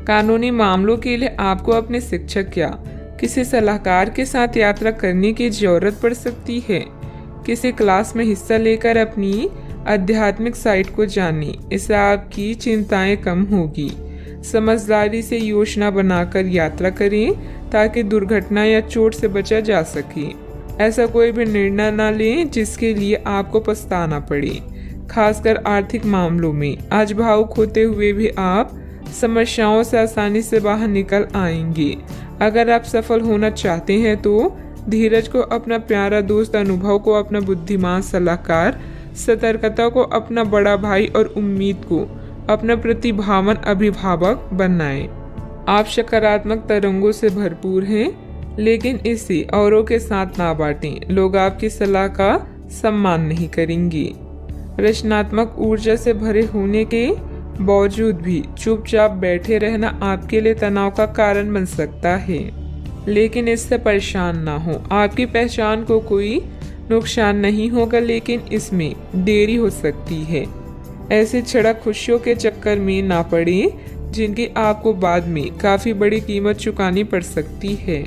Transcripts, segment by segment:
कानूनी मामलों के लिए आपको अपने शिक्षक या किसी सलाहकार के साथ यात्रा करने की जरूरत पड़ सकती है। किसी क्लास में हिस्सा लेकर अपनी आध्यात्मिक साइट को जानें, इससे आपकी चिंताएं कम होगी। समझदारी से योजना बनाकर यात्रा करें ताकि दुर्घटना या चोट से बचा जा सके। ऐसा कोई भी निर्णय न लें जिसके लिए आपको पछताना पड़े, खासकर आर्थिक मामलों में। आज भावुक होते हुए भी आप समस्याओं से आसानी से बाहर निकल आएंगे। अगर आप सफल होना चाहते हैं तो धीरज को अपना प्यारा दोस्त, अनुभव को अपना बुद्धिमान सलाहकार, सतर्कता को अपना बड़ा भाई और उम्मीद को अपना प्रतिभावान अभिभावक बनाएं। आप सकारात्मक तरंगों से भरपूर हैं, लेकिन इसे औरों के साथ ना बांटें। लोग आपकी सलाह का सम्मान नहीं करेंगे। रचनात्मक ऊर्जा से भरे होने के बावजूद भी चुपचाप बैठे रहना आपके लिए तनाव का कारण बन सकता है, लेकिन इससे परेशान ना हो। आपकी पहचान को कोई नुकसान नहीं होगा, लेकिन इसमें देरी हो सकती है। ऐसे क्षणिक खुशियों के चक्कर में ना पड़े जिनकी आपको बाद में काफी बड़ी कीमत चुकानी पड़ सकती है।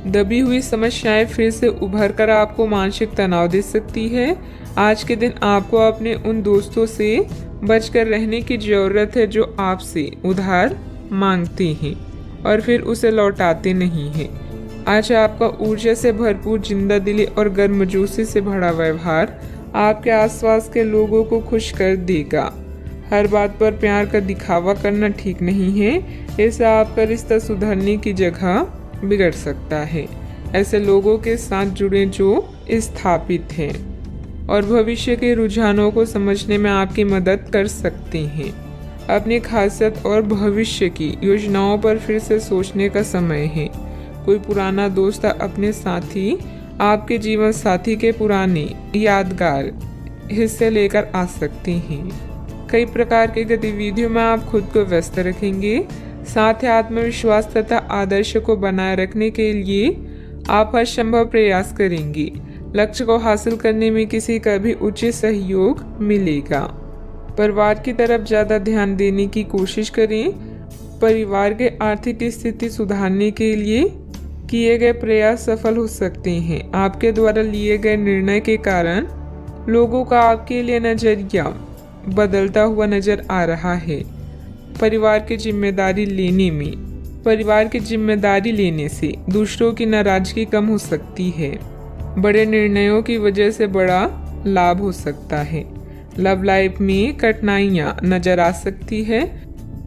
दबी हुई समस्याएं फिर से उभर कर आपको मानसिक तनाव दे सकती है। आज के दिन आपको अपने उन दोस्तों से बचकर रहने की जरूरत है जो आपसे उधार मांगते हैं और फिर उसे लौटाते नहीं हैं। आज आपका ऊर्जा से भरपूर, जिंदा दिली और गर्मजोशी से भरा व्यवहार आपके आसपास के लोगों को खुश कर देगा। हर बात पर प्यार का दिखावा करना ठीक नहीं है, इससे आपका रिश्ता सुधरने की जगह बिगड़ सकता है। ऐसे लोगों के साथ जुड़े जो स्थापित हैं और भविष्य के रुझानों को समझने में आपकी मदद कर सकते हैं। अपनी खासियत और भविष्य की योजनाओं पर फिर से सोचने का समय है। कोई पुराना दोस्त अपने साथी आपके जीवन साथी के पुराने यादगार हिस्से लेकर आ सकते हैं। कई प्रकार की गतिविधियों में आप खुद को व्यस्त रखेंगे। साथ ही आत्मविश्वास तथा आदर्श को बनाए रखने के लिए आप हर संभव प्रयास करेंगे। लक्ष्य को हासिल करने में किसी का भी उचित सहयोग मिलेगा। परिवार की तरफ ज्यादा ध्यान देने की कोशिश करें। परिवार के आर्थिक स्थिति सुधारने के लिए किए गए प्रयास सफल हो सकते हैं। आपके द्वारा लिए गए निर्णय के कारण लोगों का आपके लिए नजरिया बदलता हुआ नजर आ रहा है। परिवार की जिम्मेदारी लेने से दूसरों की नाराजगी कम हो सकती है। बड़े निर्णयों की वजह से बड़ा लाभ हो सकता है। लव लाइफ में कठिनाइयां नजर आ सकती है।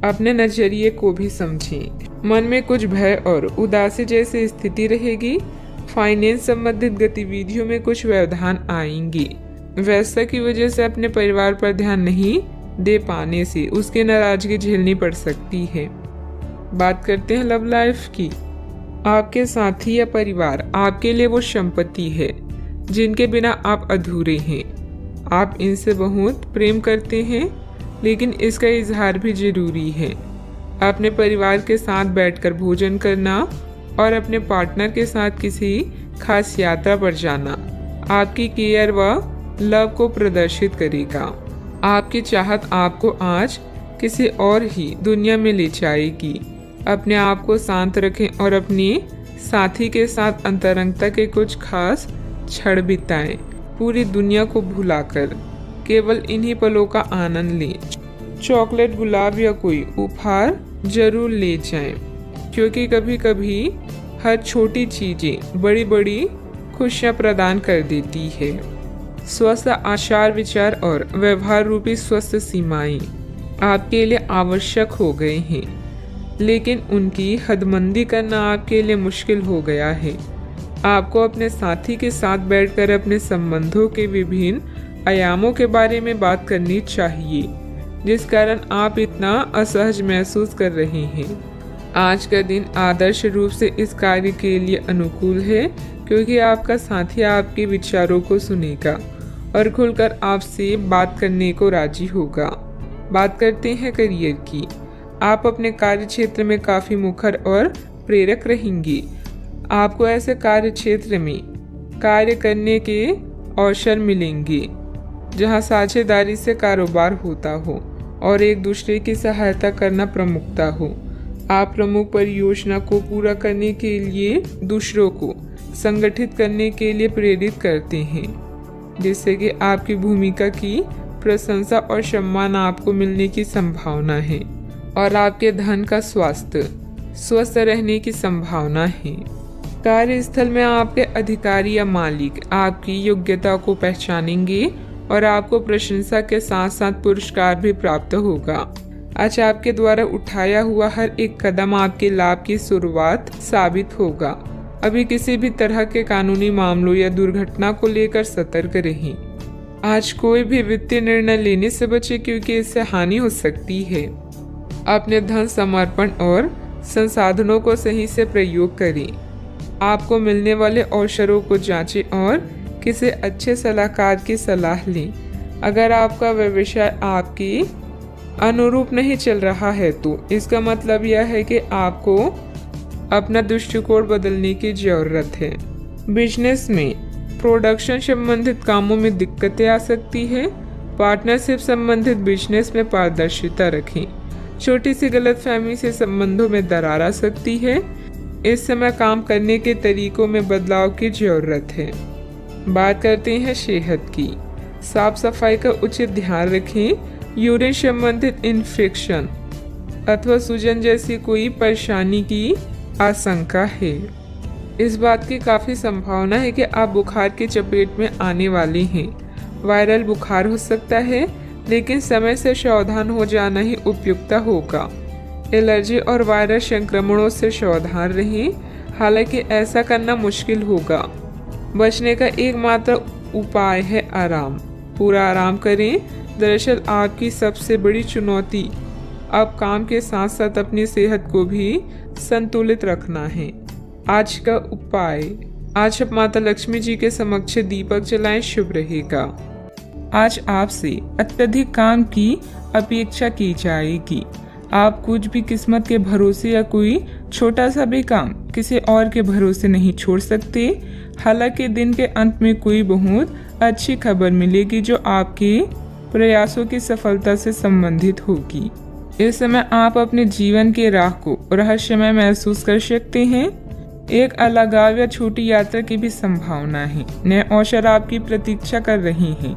अपने नजरिए को भी समझें। मन में कुछ भय और उदासी जैसी स्थिति रहेगी। फाइनेंस संबंधित गतिविधियों में कुछ व्यवधान आएंगे। व्यस्तता की वजह से अपने परिवार पर ध्यान नहीं दे पाने से उसकी नाराजगी झेलनी पड़ सकती है। बात करते हैं लव लाइफ की। आपके साथी या परिवार आपके लिए वो संपत्ति है जिनके बिना आप अधूरे हैं। आप इनसे बहुत प्रेम करते हैं, लेकिन इसका इजहार भी जरूरी है। अपने परिवार के साथ बैठकर भोजन करना और अपने पार्टनर के साथ किसी खास यात्रा पर जाना आपकी केयर व लव को प्रदर्शित करेगा। आपकी चाहत आपको आज किसी और ही दुनिया में ले जाएगी। अपने आप को शांत रखें और अपने साथी के साथ अंतरंगता के कुछ खास क्षण बिताएं। पूरी दुनिया को भुलाकर केवल इन्हीं पलों का आनंद लें। चॉकलेट, गुलाब या कोई उपहार जरूर ले जाएं, क्योंकि कभी कभी हर छोटी चीजें बड़ी बड़ी खुशियां प्रदान कर देती है। स्वस्थ आचार विचार और व्यवहार रूपी स्वस्थ सीमाएं आपके लिए आवश्यक हो गए हैं, लेकिन उनकी हदबंदी करना आपके लिए मुश्किल हो गया है। आपको अपने साथी के साथ बैठकर अपने संबंधों के विभिन्न आयामों के बारे में बात करनी चाहिए, जिस कारण आप इतना असहज महसूस कर रहे हैं। आज का दिन आदर्श रूप से इस कार्य के लिए अनुकूल है, क्योंकि आपका साथी आपके विचारों को सुनेगा और खुलकर आपसे बात करने को राजी होगा। बात करते हैं करियर की। आप अपने कार्य क्षेत्र में काफी मुखर और प्रेरक रहेंगे। आपको ऐसे कार्य क्षेत्र में कार्य करने के अवसर मिलेंगे जहां साझेदारी से कारोबार होता हो और एक दूसरे की सहायता करना प्रमुखता हो। आप प्रमुख परियोजना को पूरा करने के लिए दूसरों को संगठित करने के लिए प्रेरित करते हैं, जिससे कि आपकी भूमिका की प्रशंसा और सम्मान आपको मिलने की संभावना है और आपके धन का स्वास्थ्य स्वस्थ रहने की संभावना है। कार्यस्थल में आपके अधिकारी या मालिक आपकी योग्यता को पहचानेंगे और आपको प्रशंसा के साथ साथ पुरस्कार भी प्राप्त होगा। आज आपके द्वारा उठाया हुआ हर एक कदम आपके लाभ की शुरुआत साबित होगा। अभी किसी भी तरह के कानूनी मामलों या दुर्घटना को लेकर सतर्क रहें। आज कोई भी वित्तीय निर्णय लेने से बचें क्योंकि इससे हानि हो सकती है। अपने धन समर्पण और संसाधनों को सही से प्रयोग करें। आपको मिलने वाले अवसरों को जांचें और किसी अच्छे सलाहकार की सलाह लें। अगर आपका व्यवसाय आपके अनुरूप नहीं चल रहा है तो इसका मतलब यह है कि आपको अपना दृष्टिकोण बदलने की जरूरत है। बिजनेस में प्रोडक्शन संबंधित कामों में दिक्कतें आ सकती है। पार्टनरशिप संबंधित बिजनेस में पारदर्शिता रखें। छोटी सी गलतफहमी से संबंधों में दरार आ सकती है। इस समय काम करने के तरीकों में बदलाव की जरूरत है। बात करते हैं सेहत की। साफ सफाई का उचित ध्यान रखें। यूरिन संबंधित इन्फेक्शन अथवा सूजन जैसी कोई परेशानी की आशंका है। इस बात की काफी संभावना है कि आप बुखार की चपेट में आने वाले हैं। वायरल बुखार हो सकता है, लेकिन समय से सावधान हो जाना ही उपयुक्त होगा। एलर्जी और वायरस संक्रमणों से सावधान रहें, हालांकि ऐसा करना मुश्किल होगा। बचने का एकमात्र उपाय है आराम। पूरा आराम करें। दरअसल आपकी सबसे बड़ी चुनौती अब काम के साथ साथ अपनी सेहत को भी संतुलित रखना है। आज का उपाय, आज आप माता लक्ष्मी जी के समक्ष दीपक जलाएं, शुभ रहेगा। आज आपसे अत्यधिक काम की अपेक्षा की जाएगी। आप कुछ भी किस्मत के भरोसे या कोई छोटा सा भी काम किसी और के भरोसे नहीं छोड़ सकते। हालांकि दिन के अंत में कोई बहुत अच्छी खबर मिलेगी जो आपके प्रयासों की सफलता से संबंधित होगी। इस समय आप अपने जीवन के राह को रहस्यमय महसूस कर सकते हैं। एक अलगाव या छोटी यात्रा की भी संभावना है। नए अवसर आपकी प्रतीक्षा कर रहे हैं,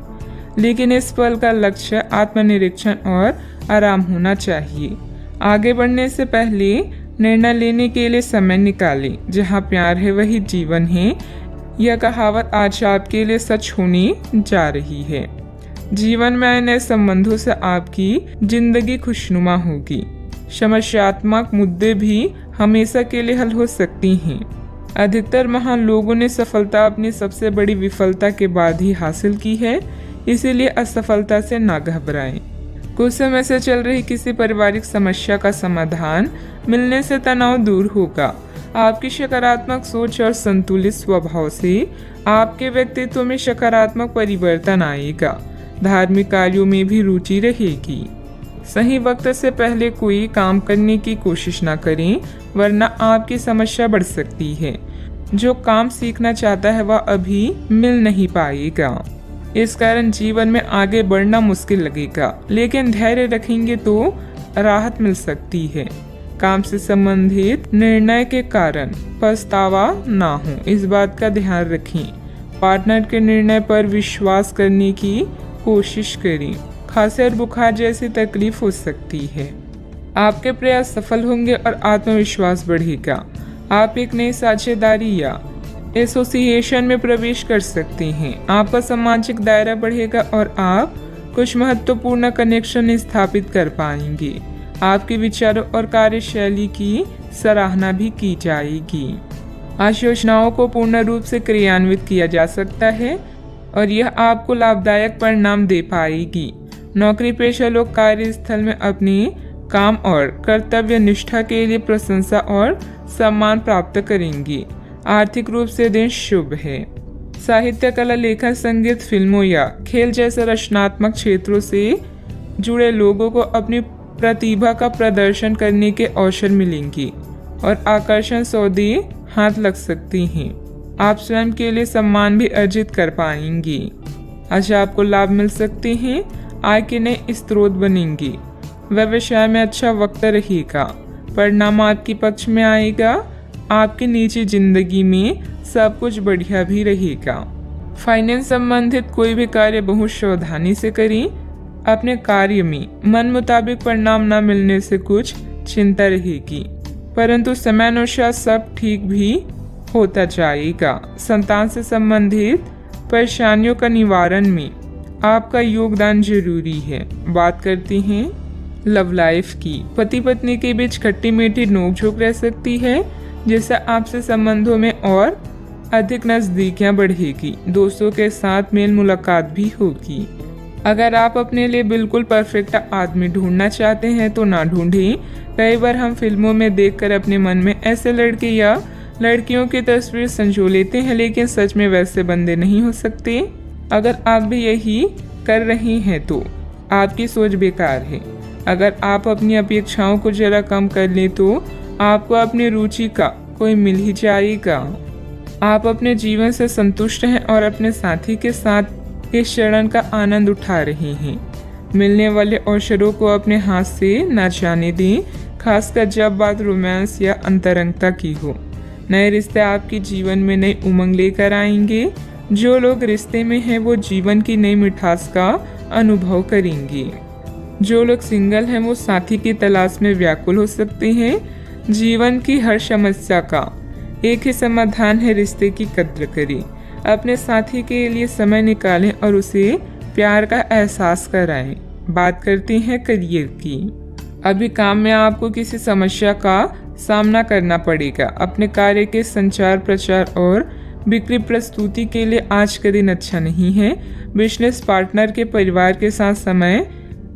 लेकिन इस पल का लक्ष्य आत्मनिरीक्षण और आराम होना चाहिए। आगे बढ़ने से पहले निर्णय लेने के लिए समय निकालें। जहां प्यार है वही जीवन है। यह कहावत आज आपके लिए सच होने जा रही है। जीवन में आए नए संबंधों से आपकी जिंदगी खुशनुमा होगी। समस्यात्मक मुद्दे भी हमेशा के लिए हल हो सकती हैं। अधिकतर महान लोगों ने सफलता अपनी सबसे बड़ी विफलता के बाद ही हासिल की है, इसीलिए असफलता से ना घबराएं। कुछ समय से चल रही किसी पारिवारिक समस्या का समाधान मिलने से तनाव दूर होगा। आपकी सकारात्मक सोच और संतुलित स्वभाव से आपके व्यक्तित्व में सकारात्मक परिवर्तन आएगा। धार्मिक कार्यों में भी रुचि रहेगी। सही वक्त से पहले कोई काम करने की कोशिश न करें, वरना आपकी समस्या बढ़ सकती है। जो काम सीखना चाहता है वह अभी मिल नहीं पाएगा। इस कारण जीवन में आगे बढ़ना मुश्किल लगेगा, लेकिन धैर्य रखेंगे तो राहत मिल सकती है। काम से संबंधित निर्णय के कारण पछतावा ना हो, इस बात का ध्यान रखें। पार्टनर के निर्णय पर विश्वास करने की कोशिश करें। खांसी और बुखार जैसी तकलीफ हो सकती है। आपके प्रयास सफल होंगे और आत्मविश्वास बढ़ेगा। आप एक नई साझेदारी या एसोसिएशन में प्रवेश कर सकते हैं। आपका सामाजिक दायरा बढ़ेगा और आप कुछ महत्वपूर्ण कनेक्शन स्थापित कर पाएंगे। आपके विचारों और कार्यशैली की सराहना भी की जाएगी। आज योजनाओं को पूर्ण रूप से क्रियान्वित किया जा सकता है और यह आपको लाभदायक परिणाम दे पाएगी। नौकरी पेशा लोग कार्यस्थल में अपनी काम और कर्तव्य निष्ठा के लिए प्रशंसा और सम्मान प्राप्त करेंगे। आर्थिक रूप से दिन शुभ है। साहित्य, कला, लेखन, संगीत, फिल्मों या खेल जैसे रचनात्मक क्षेत्रों से जुड़े लोगों को अपनी प्रतिभा का प्रदर्शन करने के अवसर मिलेंगे और आकर्षण सौदे हाथ लग सकती हैं। आप स्वयं के लिए सम्मान भी अर्जित कर पाएंगे। आज आपको लाभ मिल सकते हैं। आय के नए स्रोत बनेंगे। व्यवसाय में अच्छा वक्त रहेगा। परिणाम आपके पक्ष में आएगा। आपकी निजी जिंदगी में सब कुछ बढ़िया भी रहेगा। फाइनेंस संबंधित कोई भी कार्य बहुत सावधानी से करें। अपने कार्य में मन मुताबिक परिणाम न मिलने से कुछ चिंता रहेगी, परंतु समयानुसार सब ठीक भी होता जाएगा। संतान से संबंधित परेशानियों का निवारण में आपका योगदान जरूरी है। बात करते हैं लव लाइफ की। पति पत्नी के बीच खट्टी मीठी नोकझोंक रह सकती है, जिससे आपसे संबंधों में और अधिक नजदीकियां बढ़ेगी। दोस्तों के साथ मेल मुलाकात भी होगी। अगर आप अपने लिए बिल्कुल परफेक्ट आदमी ढूंढना चाहते हैं तो ना ढूंढें। कई बार हम फिल्मों में देखकर अपने मन में ऐसे लड़के या लड़कियों की तस्वीर संजो लेते हैं, लेकिन सच में वैसे बंदे नहीं हो सकते। अगर आप भी यही कर रहे हैं तो आपकी सोच बेकार है। अगर आप अपनी अपेक्षाओं को जरा कम कर लें तो आपको अपनी रुचि का कोई मिल ही जाएगा। आप अपने जीवन से संतुष्ट हैं और अपने साथी के साथ इस क्षण का आनंद उठा रहे हैं। मिलने वाले अवसरों को अपने हाथ से न जाने दें, खासकर जब बात रोमांस या अंतरंगता की हो। नए रिश्ते आपके जीवन में नई उमंग लेकर आएंगे। जो लोग रिश्ते में हैं वो जीवन की नई मिठास का अनुभव करेंगे। जो लोग सिंगल हैं वो साथी की तलाश में व्याकुल हो सकते हैं। जीवन की हर समस्या का एक ही समाधान है, रिश्ते की कद्र करें। अपने साथी के लिए समय निकालें और उसे प्यार का एहसास कराएं। बात करते हैं करियर की। अभी काम में आपको किसी समस्या का सामना करना पड़ेगा। अपने कार्य के संचार प्रचार और बिक्री प्रस्तुति के लिए आज का दिन अच्छा नहीं है। बिजनेस पार्टनर के परिवार के साथ समय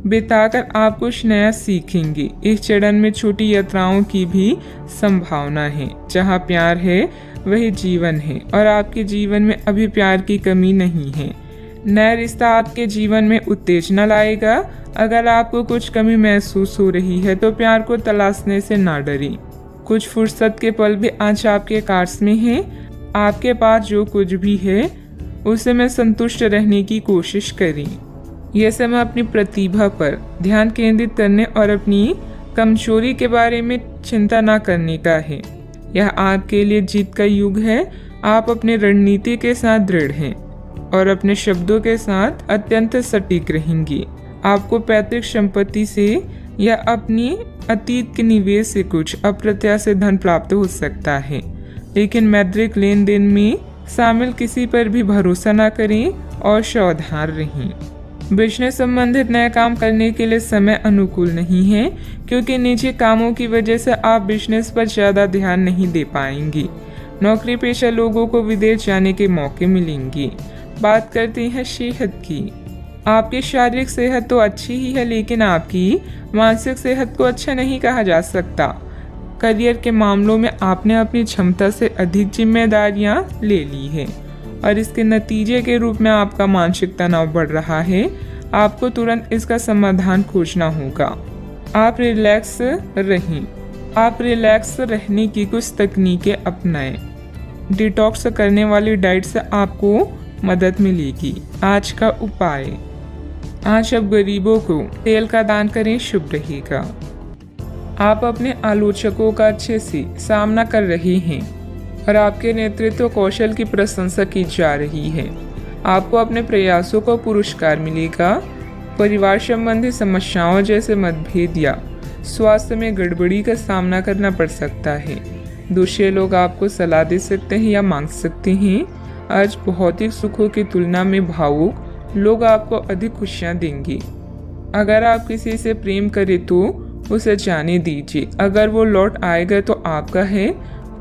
बिताकर आप कुछ नया सीखेंगे। इस चरण में छोटी यात्राओं की भी संभावना है। जहां प्यार है वही जीवन है और आपके जीवन में अभी प्यार की कमी नहीं है। नया रिश्ता आपके जीवन में उत्तेजना लाएगा। अगर आपको कुछ कमी महसूस हो रही है तो प्यार को तलाशने से ना डरें। कुछ फुर्सत के पल भी आज आपके कार्स में हैं। आपके पास जो कुछ भी है उसे में संतुष्ट रहने की कोशिश करें। यह समय अपनी प्रतिभा पर ध्यान केंद्रित करने और अपनी कमजोरी के बारे में चिंता न करने का है। यह आपके लिए जीत का युग है। आप अपनी रणनीति के साथ दृढ़ हैं और अपने शब्दों के साथ अत्यंत सटीक रहेंगे। आपको पैतृक संपत्ति से या अपनी अतीत के निवेश से कुछ अप्रत्याशित धन प्राप्त हो सकता है, लेकिन मौद्रिक लेन देन में शामिल किसी पर भी भरोसा न करें और सावधान रहें। बिजनेस संबंधित नया काम करने के लिए समय अनुकूल नहीं है, क्योंकि निजी कामों की वजह से आप बिजनेस पर ज्यादा ध्यान नहीं दे पाएंगे। नौकरी पेशा लोगों को विदेश जाने के मौके मिलेंगे। बात करते हैं सेहत की। आपकी शारीरिक सेहत तो अच्छी ही है, लेकिन आपकी मानसिक सेहत को अच्छा नहीं कहा जा सकता। करियर के मामलों में आपने अपनी क्षमता से अधिक जिम्मेदारियां ले ली है और इसके नतीजे के रूप में आपका मानसिक तनाव बढ़ रहा है। आपको तुरंत इसका समाधान खोजना होगा। आप रिलैक्स रहें। आप रिलैक्स रहने की कुछ तकनीकें अपनाएं। डिटॉक्स करने वाली डाइट से आपको मदद मिलेगी। आज का उपाय, आज आप गरीबों को तेल का दान करें, शुभ रहेगा। आप अपने आलोचकों का अच्छे से सामना कर रहे हैं और आपके नेतृत्व कौशल की प्रशंसा की जा रही है। आपको अपने प्रयासों को पुरस्कार मिलेगा। परिवार संबंधी समस्याओं जैसे मतभेद या स्वास्थ्य में गड़बड़ी का सामना करना पड़ सकता है। दूसरे लोग आपको सलाह दे सकते हैं या मांग सकते हैं। आज भौतिक सुखों की तुलना में भावुक लोग आपको अधिक खुशियां देंगे। अगर आप किसी से प्रेम करें तो उसे जाने दीजिए। अगर वो लौट आएगा तो आपका है,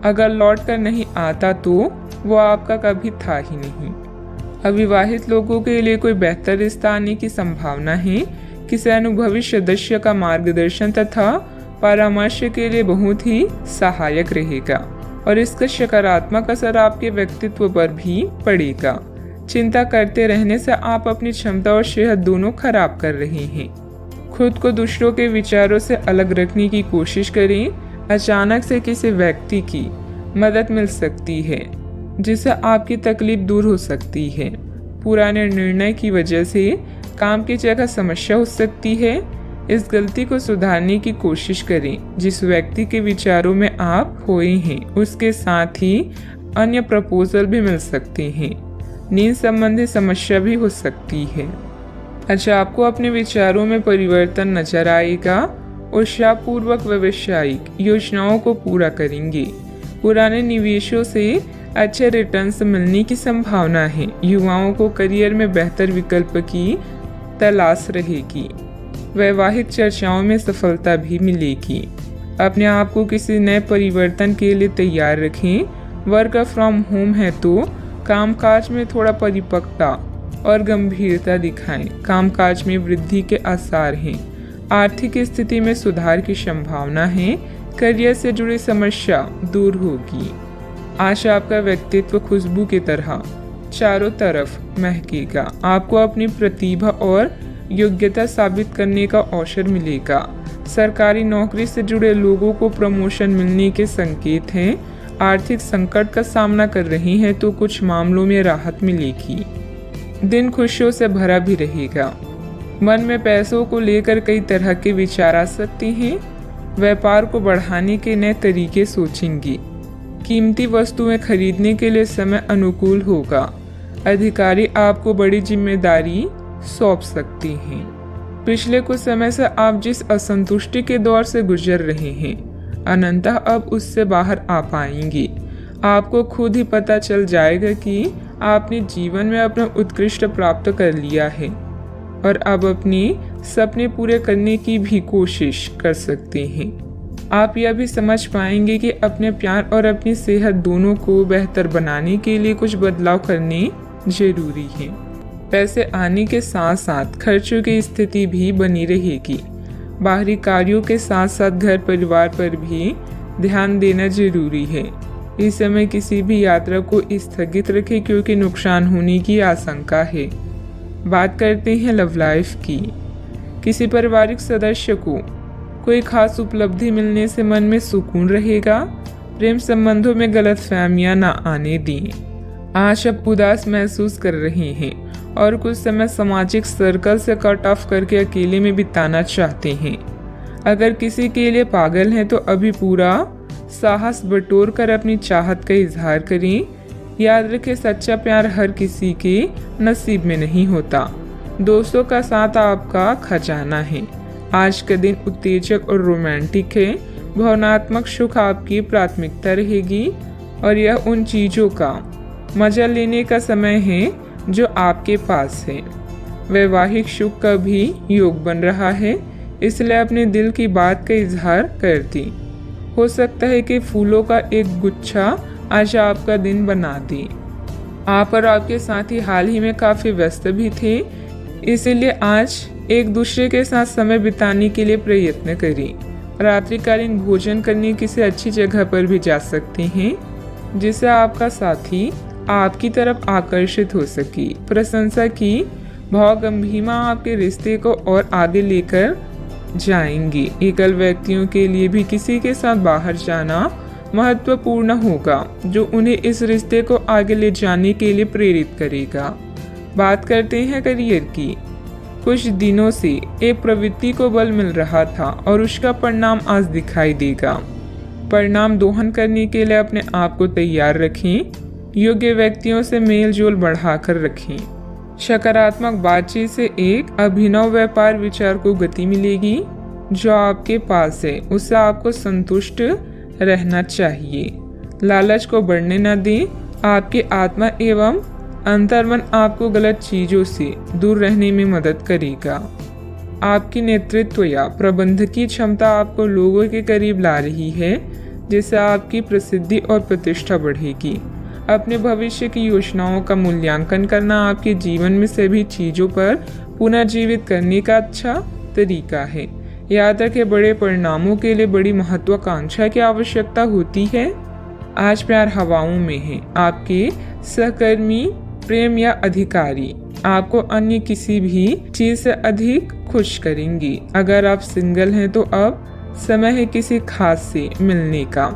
अगर लौट कर नहीं आता तो वो आपका कभी था ही नहीं। अविवाहित लोगों के लिए कोई बेहतर रिश्ता आने की संभावना है। किसी अनुभवी सदस्य का मार्गदर्शन तथा परामर्श के लिए बहुत ही सहायक रहेगा और इसका सकारात्मक असर आपके व्यक्तित्व पर भी पड़ेगा। चिंता करते रहने से आप अपनी क्षमता और सेहत दोनों खराब कर रहे हैं। खुद को दूसरों के विचारों से अलग रखने की कोशिश करें। अचानक से किसी व्यक्ति की मदद मिल सकती है जिससे आपकी तकलीफ दूर हो सकती है। पुराने निर्णय की वजह से काम की जगह समस्या हो सकती है। इस गलती को सुधारने की कोशिश करें। जिस व्यक्ति के विचारों में आप खोए हैं उसके साथ ही अन्य प्रपोजल भी मिल सकते हैं। नींद संबंधी समस्या भी हो सकती है। अच्छा, आपको अपने विचारों में परिवर्तन नजर आएगा। उत्साहपूर्वक व्यावसायिक योजनाओं को पूरा करेंगे। पुराने निवेशों से अच्छे रिटर्न्स मिलने की संभावना है। युवाओं को करियर में बेहतर विकल्प की तलाश रहेगी। वैवाहिक चर्चाओं में सफलता भी मिलेगी। अपने आप को किसी नए परिवर्तन के लिए तैयार रखें। वर्क फ्रॉम होम है तो कामकाज में थोड़ा परिपक्वता और गंभीरता दिखाएं। कामकाज में वृद्धि के आसार हैं। आर्थिक स्थिति में सुधार की संभावना है। करियर से जुड़ी समस्या दूर होगी। आज आपका व्यक्तित्व खुशबू की तरह चारों तरफ महकेगा। आपको अपनी प्रतिभा और योग्यता साबित करने का अवसर मिलेगा। सरकारी नौकरी से जुड़े लोगों को प्रमोशन मिलने के संकेत हैं। आर्थिक संकट का सामना कर रही हैं तो कुछ मामलों में राहत मिलेगी। दिन खुशियों से भरा भी रहेगा। मन में पैसों को लेकर कई तरह के विचार आ सकते हैं। व्यापार को बढ़ाने के नए तरीके सोचेंगी। कीमती वस्तुएं खरीदने के लिए समय अनुकूल होगा। अधिकारी आपको बड़ी जिम्मेदारी सौंप सकते हैं। पिछले कुछ समय से आप जिस असंतुष्टि के दौर से गुजर रहे हैं, अनंतः अब उससे बाहर आ पाएंगे। आपको खुद ही पता चल जाएगा कि आपने जीवन में अपना उत्कृष्ट प्राप्त कर लिया है और अब अपने सपने पूरे करने की भी कोशिश कर सकते हैं। आप यह भी समझ पाएंगे कि अपने प्यार और अपनी सेहत दोनों को बेहतर बनाने के लिए कुछ बदलाव करने जरूरी है। पैसे आने के साथ साथ खर्चों की स्थिति भी बनी रहेगी। बाहरी कार्यों के साथ साथ घर परिवार पर भी ध्यान देना जरूरी है। इस समय किसी भी यात्रा को स्थगित रखें क्योंकि नुकसान होने की आशंका है। बात करते हैं लव लाइफ की। किसी पारिवारिक सदस्य को कोई खास उपलब्धि मिलने से मन में सुकून रहेगा। प्रेम संबंधों में गलतफहमियां ना आने दें। आज आप उदास महसूस कर रहे हैं और कुछ समय सामाजिक सर्कल से कट ऑफ करके अकेले में बिताना चाहते हैं। अगर किसी के लिए पागल हैं तो अभी पूरा साहस बटोर कर अपनी चाहत का इजहार करें। याद रखें, सच्चा प्यार हर किसी के नसीब में नहीं होता। दोस्तों का साथ आपका खजाना है। आज का दिन उत्तेजक और रोमांटिक है। भावनात्मक सुख आपकी प्राथमिकता रहेगी और यह उन चीजों का मजा लेने का समय है जो आपके पास है। वैवाहिक सुख का भी योग बन रहा है, इसलिए अपने दिल की बात का इजहार कर दी। हो सकता है कि फूलों का एक गुच्छा आज आपका दिन बना दे। आप और आपके साथी हाल ही में काफी व्यस्त भी थे, इसीलिए आज एक दूसरे के साथ समय बिताने के लिए प्रयत्न करें। रात्रिकालीन भोजन करने किसी अच्छी जगह पर भी जा सकते हैं जिससे आपका साथी आपकी तरफ आकर्षित हो सके। प्रशंसा की भावगंभीरता आपके रिश्ते को और आगे लेकर जाएंगे। एकल व्यक्तियों के लिए भी किसी के साथ बाहर जाना महत्वपूर्ण होगा जो उन्हें इस रिश्ते को आगे ले जाने के लिए प्रेरित करेगा। बात करते हैं करियर की। कुछ दिनों से एक प्रवृत्ति को बल मिल रहा था और उसका परिणाम आज दिखाई देगा। परिणाम दोहन करने के लिए अपने आप को तैयार रखें। योग्य व्यक्तियों से मेल जोल बढ़ाकर रखें। सकारात्मक बातचीत से एक अभिनव व्यापार विचार को गति मिलेगी। जो आपके पास है उससे आपको संतुष्ट रहना चाहिए। लालच को बढ़ने न दें। आपकी आत्मा एवं अंतर्मन आपको गलत चीजों से दूर रहने में मदद करेगा। आपकी नेतृत्व या प्रबंधकीय क्षमता आपको लोगों के करीब ला रही है, जिससे आपकी प्रसिद्धि और प्रतिष्ठा बढ़ेगी। अपने भविष्य की योजनाओं का मूल्यांकन करना आपके जीवन में सभी चीजों पर पुनर्जीवित करने का अच्छा तरीका है। याद रखें, बड़े परिणामों के लिए बड़ी महत्वाकांक्षा की आवश्यकता होती है। आज प्यार हवाओं में है। आपके सहकर्मी, प्रेम या अधिकारी आपको अन्य किसी भी चीज से अधिक खुश करेंगी। अगर आप सिंगल हैं तो अब समय है किसी खास से मिलने का,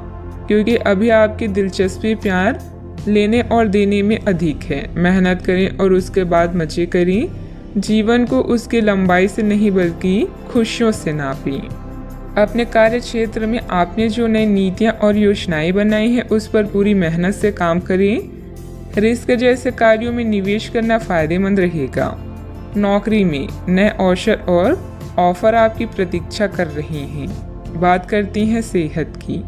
क्योंकि अभी आपकी दिलचस्पी प्यार लेने और देने में अधिक है। मेहनत करें और उसके बाद मजे करें। जीवन को उसकी लंबाई से नहीं बल्कि खुशियों से नापें। अपने कार्य क्षेत्र में आपने जो नई नीतियां और योजनाएं बनाई हैं उस पर पूरी मेहनत से काम करें। रिस्क जैसे कार्यों में निवेश करना फायदेमंद रहेगा। नौकरी में नए अवसर और ऑफर आपकी प्रतीक्षा कर रहे हैं। बात करते हैं सेहत की।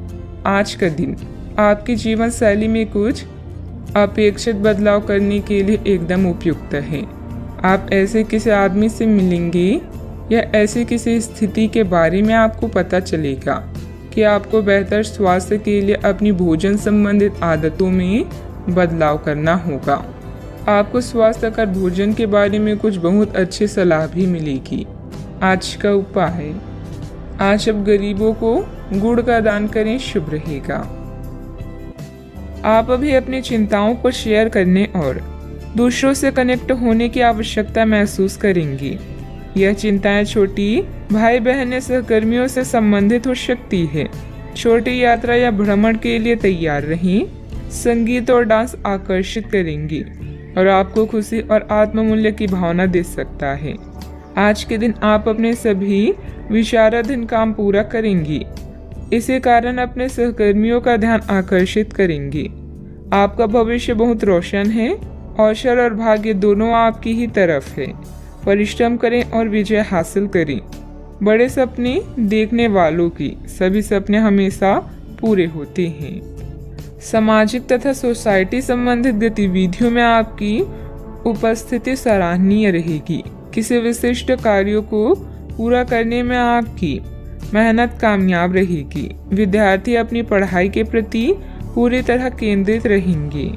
आज का दिन आपकी जीवन शैली में कुछ अपेक्षित बदलाव करने के लिए एकदम उपयुक्त है। आप ऐसे किसी आदमी से मिलेंगे या ऐसी किसी स्थिति के बारे में आपको पता चलेगा कि आपको बेहतर स्वास्थ्य के लिए अपनी भोजन संबंधित आदतों में बदलाव करना होगा। आपको स्वास्थ्यकर भोजन के बारे में कुछ बहुत अच्छी सलाह भी मिलेगी। आज का उपाय, आज आप गरीबों को गुड़ का दान करें, शुभ रहेगा। आप अभी अपनी चिंताओं को शेयर करने और दूसरों से कनेक्ट होने की आवश्यकता महसूस करेंगी। यह चिंताएं छोटी भाई बहन या सहकर्मियों से संबंधित हो सकती है। छोटी यात्रा या भ्रमण के लिए तैयार रहें। संगीत और डांस आकर्षित करेंगी और आपको खुशी और आत्ममूल्य की भावना दे सकता है। आज के दिन आप अपने सभी विचाराधीन काम पूरा करेंगी। इसी कारण अपने सहकर्मियों का ध्यान आकर्षित करेंगे। आपका भविष्य बहुत रोशन है। अवसर और भाग्य दोनों आपकी ही तरफ है। परिश्रम करें और विजय हासिल करें। बड़े सपने देखने वालों की सभी सपने हमेशा पूरे होते हैं। सामाजिक तथा सोसाइटी संबंधित गतिविधियों में आपकी उपस्थिति सराहनीय रहेगी। किसी विशिष्ट कार्यों को पूरा करने में आपकी मेहनत कामयाब रहेगी। विद्यार्थी अपनी पढ़ाई के प्रति पूरी तरह केंद्रित रहेंगे।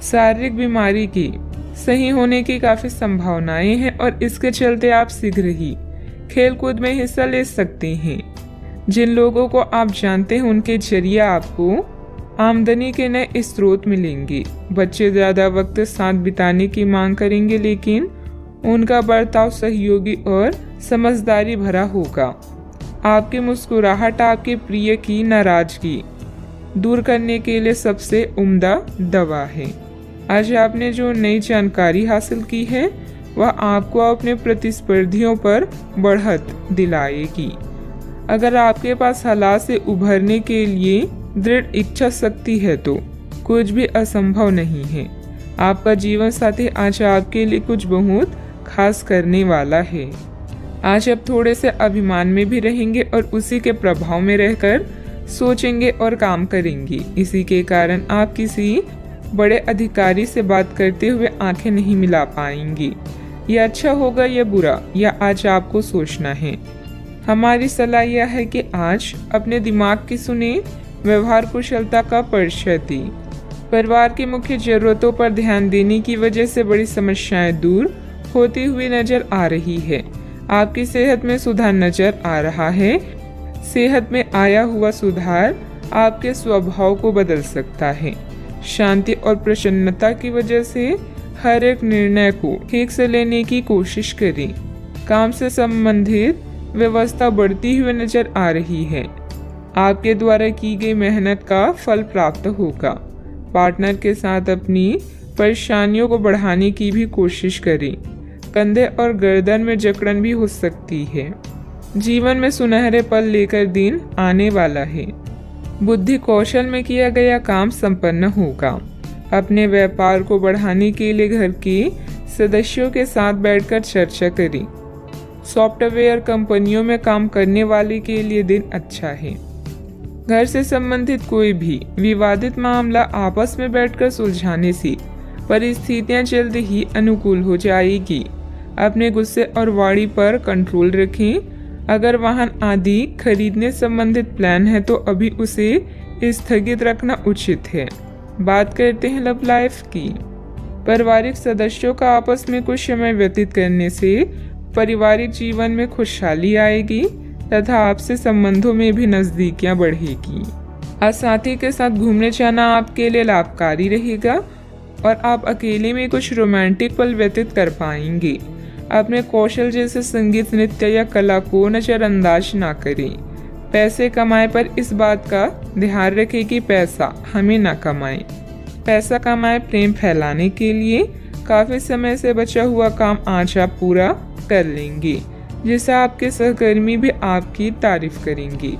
शारीरिक बीमारी की सही होने की काफी संभावनाएं हैं और इसके चलते आप शीघ्र ही खेलकूद में हिस्सा ले सकते हैं। जिन लोगों को आप जानते हैं उनके जरिए आपको आमदनी के नए स्रोत मिलेंगे। बच्चे ज्यादा वक्त साथ बिताने की मांग करेंगे, लेकिन उनका बर्ताव सहयोगी और समझदारी भरा होगा। आपकी मुस्कुराहट आपके प्रिय की नाराजगी दूर करने के लिए सबसे उम्दा दवा है। आज आपने जो नई जानकारी हासिल की है वह आपको अपने प्रतिस्पर्धियों पर बढ़त दिलाएगी। अगर आपके पास हालात से उभरने के लिए दृढ़ इच्छा शक्ति है तो कुछ भी असंभव नहीं है। आपका जीवन साथी आज आपके लिए कुछ बहुत खास करने वाला है। आज आप थोड़े से अभिमान में भी रहेंगे और उसी के प्रभाव में रहकर सोचेंगे और काम करेंगे। इसी के कारण आप किसी बड़े अधिकारी से बात करते हुए आंखें नहीं मिला पाएंगी। यह अच्छा होगा या बुरा, यह आज आपको सोचना है। हमारी सलाह यह है कि आज अपने दिमाग की सुने, व्यवहार कुशलता का परिचय दें। परिवार की मुख्य जरूरतों पर ध्यान देने की वजह से बड़ी समस्याएं दूर होती हुई नजर आ रही है। आपकी सेहत में सुधार नजर आ रहा है। सेहत में आया हुआ सुधार आपके स्वभाव को बदल सकता है। शांति और प्रसन्नता की वजह से हर एक निर्णय को ठीक से लेने की कोशिश करें। काम से संबंधित व्यवस्था बढ़ती हुई नजर आ रही है। आपके द्वारा की गई मेहनत का फल प्राप्त होगा। पार्टनर के साथ अपनी परेशानियों को बढ़ाने की भी कोशिश करें। कंधे और गर्दन में जकड़न भी हो सकती है। जीवन में सुनहरे पल लेकर दिन आने वाला है। बुद्धि कौशल में किया गया काम संपन्न होगा। अपने व्यापार को बढ़ाने के लिए घर के सदस्यों के साथ बैठकर चर्चा करें। सॉफ्टवेयर कंपनियों में काम करने वाले के लिए दिन अच्छा है। घर से संबंधित कोई भी विवादित मामला आपस में बैठकर सुलझाने से परिस्थितियां जल्द ही अनुकूल हो जाएगी। अपने गुस्से और वाणी पर कंट्रोल रखें। अगर वाहन आदि खरीदने संबंधित प्लान है तो अभी उसे स्थगित रखना उचित है। बात करते हैं लव लाइफ की। पारिवारिक सदस्यों का आपस में कुछ समय व्यतीत करने से पारिवारिक जीवन में खुशहाली आएगी तथा आपसे संबंधों में भी नजदीकियां बढ़ेगी। आज साथी के साथ घूमने जाना आपके लिए लाभकारी रहेगा और आप अकेले में कुछ रोमांटिक पल व्यतीत कर पाएंगे। अपने कौशल जैसे संगीत, नृत्य या कला को नजरअंदाज ना करें। पैसे कमाए पर इस बात का ध्यान रखें कि पैसा हमें ना कमाए। पैसा कमाए प्रेम फैलाने के लिए, काफी समय से बचा हुआ काम आज आप पूरा कर लेंगे, जिससे आपके सहकर्मी भी आपकी तारीफ करेंगे।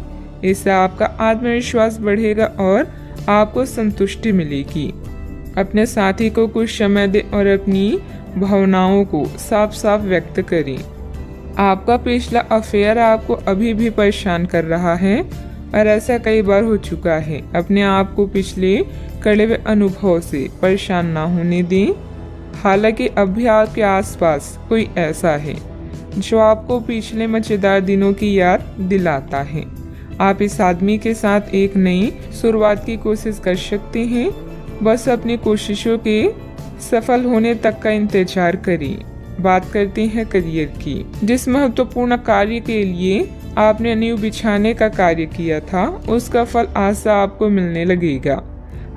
इससे आपका आत्मविश्वास बढ़ेगा और आपको संतुष्टि मिलेगी। अपने साथी को कुछ समय दें और अपनी भावनाओं को साफ साफ व्यक्त करें। आपका पिछला अफेयर आपको अभी भी परेशान कर रहा है और ऐसा कई बार हो चुका है। अपने आप को पिछले कड़े हुए अनुभव से परेशान ना होने दें। हालांकि अब भी आपके आसपास कोई ऐसा है जो आपको पिछले मजेदार दिनों की याद दिलाता है। आप इस आदमी के साथ एक नई शुरुआत की कोशिश कर सकते हैं। बस अपनी कोशिशों के सफल होने तक का इंतजार करें। बात करते हैं करियर की। जिस महत्वपूर्ण कार्य के लिए आपने नींव बिछाने का कार्य किया था, उसका फल आज से आपको मिलने लगेगा।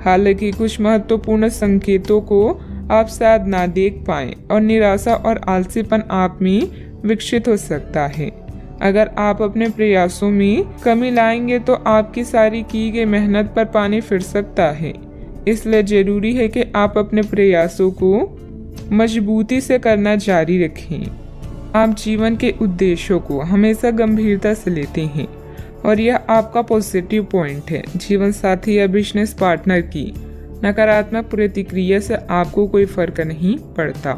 हालांकि कुछ महत्वपूर्ण संकेतों को आप शायद ना देख पाएं और निराशा और आलसीपन आप में विकसित हो सकता है। अगर आप अपने प्रयासों में कमी लाएंगे तो आपकी सारी की गई मेहनत पर पानी फिर सकता है। इसलिए जरूरी है कि आप अपने प्रयासों को मजबूती से करना जारी रखें। आप जीवन के उद्देश्यों को हमेशा गंभीरता से लेते हैं और यह आपका पॉजिटिव पॉइंट है। जीवन साथी या बिजनेस पार्टनर की नकारात्मक प्रतिक्रिया से आपको कोई फर्क नहीं पड़ता,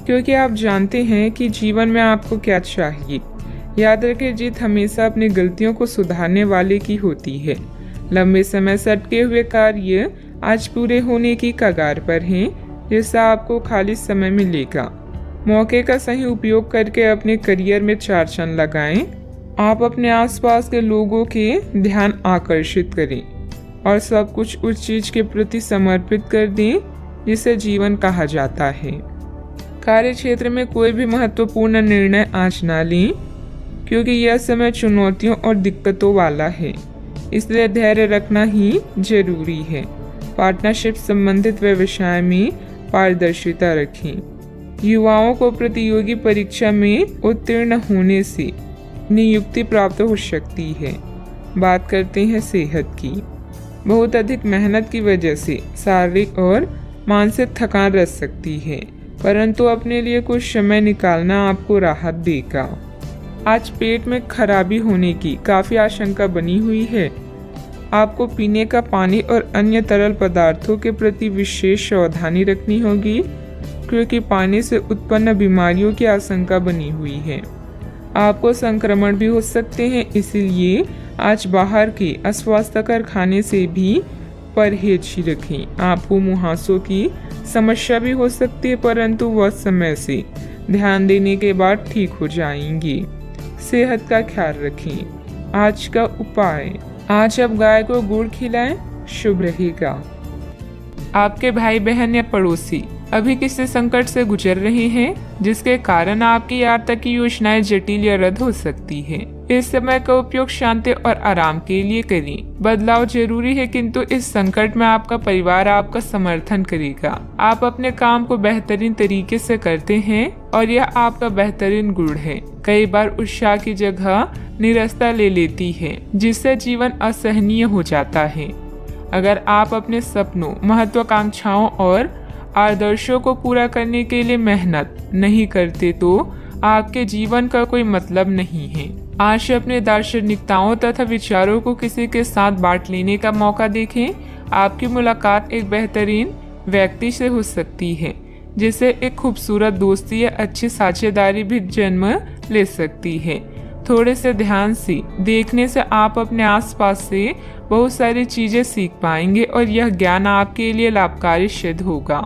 क्योंकि आप जानते हैं कि जीवन में आपको क्या चाहिए। याद रखें, जीत हमेशा अपनी गलतियों को सुधारने वाले की होती है। लंबे समय से अटके हुए कार्य आज पूरे होने की कगार पर हैं, जिससे आपको खाली समय मिलेगा। मौके का सही उपयोग करके अपने करियर में 4 चांद लगाएं। आप अपने आसपास के लोगों के ध्यान आकर्षित करें और सब कुछ उस चीज के प्रति समर्पित कर दें जिसे जीवन कहा जाता है। कार्य क्षेत्र में कोई भी महत्वपूर्ण निर्णय आज ना लें, क्योंकि यह समय चुनौतियों और दिक्कतों वाला है। इसलिए धैर्य रखना ही जरूरी है। पार्टनरशिप संबंधित व्यवसाय में पारदर्शिता रखें। युवाओं को प्रतियोगी परीक्षा में उत्तीर्ण होने से नियुक्ति प्राप्त हो सकती है। बात करते हैं सेहत की। बहुत अधिक मेहनत की वजह से शारीरिक और मानसिक थकान रह सकती है, परंतु अपने लिए कुछ समय निकालना आपको राहत देगा। आज पेट में खराबी होने की काफी आशंका बनी हुई है। आपको पीने का पानी और अन्य तरल पदार्थों के प्रति विशेष सावधानी रखनी होगी, क्योंकि पानी से उत्पन्न बीमारियों की आशंका बनी हुई है। आपको संक्रमण भी हो सकते हैं, इसीलिए आज बाहर के अस्वास्थ्यकर खाने से भी परहेज ही रखें। आपको मुहासों की समस्या भी हो सकती है, परंतु वह समय से ध्यान देने के बाद ठीक हो जाएंगी। सेहत का ख्याल रखें। आज का उपाय, आज आप गाय को गुड़ खिलाएं, शुभ रहेगा। आपके भाई बहन या पड़ोसी अभी किसी संकट से गुजर रहे हैं, जिसके कारण आपकी आर्थिक की योजनाएं जटिल या रद्द हो सकती है। इस समय का उपयोग शांति और आराम के लिए करें। बदलाव जरूरी है, किंतु इस संकट में आपका परिवार आपका समर्थन करेगा। आप अपने काम को बेहतरीन तरीके से करते हैं और यह आपका बेहतरीन गुण है। कई बार उत्साह की जगह निराशा ले लेती है, जिससे जीवन असहनीय हो जाता है। अगर आप अपने सपनों, महत्वाकांक्षाओं और आदर्शों को पूरा करने के लिए मेहनत नहीं करते तो आपके जीवन का कोई मतलब नहीं है। आज अपने दार्शनिकताओं तथा विचारों को किसी के साथ बांट लेने का मौका देखें। आपकी मुलाकात एक बेहतरीन व्यक्ति से हो सकती है, जिससे एक खूबसूरत दोस्ती या अच्छी साझेदारी भी जन्म ले सकती है। थोड़े से ध्यान से देखने से आप अपने आसपास से बहुत सारी चीजें सीख पाएंगे और यह ज्ञान आपके लिए लाभकारी सिद्ध होगा।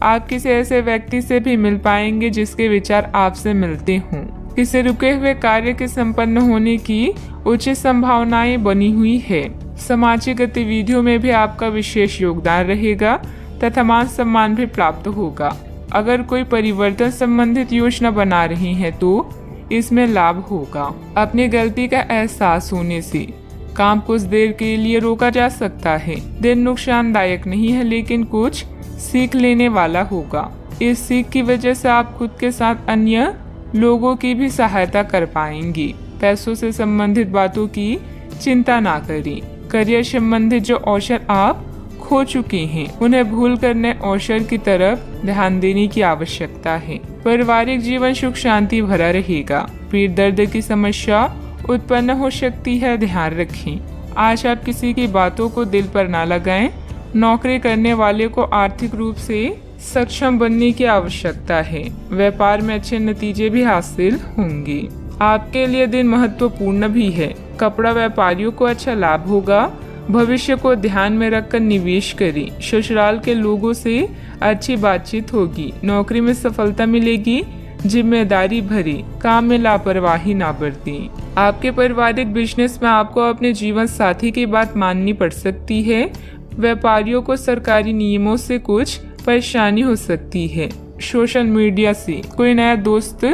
आप किसी ऐसे व्यक्ति से भी मिल पाएंगे जिसके विचार आपसे मिलते हों। किसी रुके हुए कार्य के संपन्न होने की उचित संभावनाएं बनी हुई है। सामाजिक गतिविधियों में भी आपका विशेष योगदान रहेगा तथा मान सम्मान भी प्राप्त होगा। अगर कोई परिवर्तन संबंधित योजना बना रहे हैं तो इसमें लाभ होगा। अपनी गलती का एहसास होने से काम कुछ देर के लिए रोका जा सकता है। दिन नुकसानदायक नहीं है, लेकिन कुछ सीख लेने वाला होगा। इस सीख की वजह से आप खुद के साथ अन्य लोगों की भी सहायता कर पाएंगे। पैसों से संबंधित बातों की चिंता ना करें। करियर संबंधित जो अवसर आप खो चुके हैं उन्हें भूल कर नए अवसर की तरफ ध्यान देने की आवश्यकता है। पारिवारिक जीवन सुख शांति भरा रहेगा। पीठ दर्द की समस्या उत्पन्न हो सकती है, ध्यान रखें। आज आप किसी की बातों को दिल पर ना लगाएं। नौकरी करने वाले को आर्थिक रूप से सक्षम बनने की आवश्यकता है। व्यापार में अच्छे नतीजे भी हासिल होंगे। आपके लिए दिन महत्वपूर्ण भी है। कपड़ा व्यापारियों को अच्छा लाभ होगा। भविष्य को ध्यान में रखकर निवेश करें। ससुराल के लोगों से अच्छी बातचीत होगी। नौकरी में सफलता मिलेगी। जिम्मेदारी भरे काम में लापरवाही ना बरतें। आपके पारिवारिक बिजनेस में आपको अपने जीवन साथी की बात माननी पड़ सकती है। व्यापारियों को सरकारी नियमों से कुछ परेशानी हो सकती है। सोशल मीडिया से कोई नया दोस्त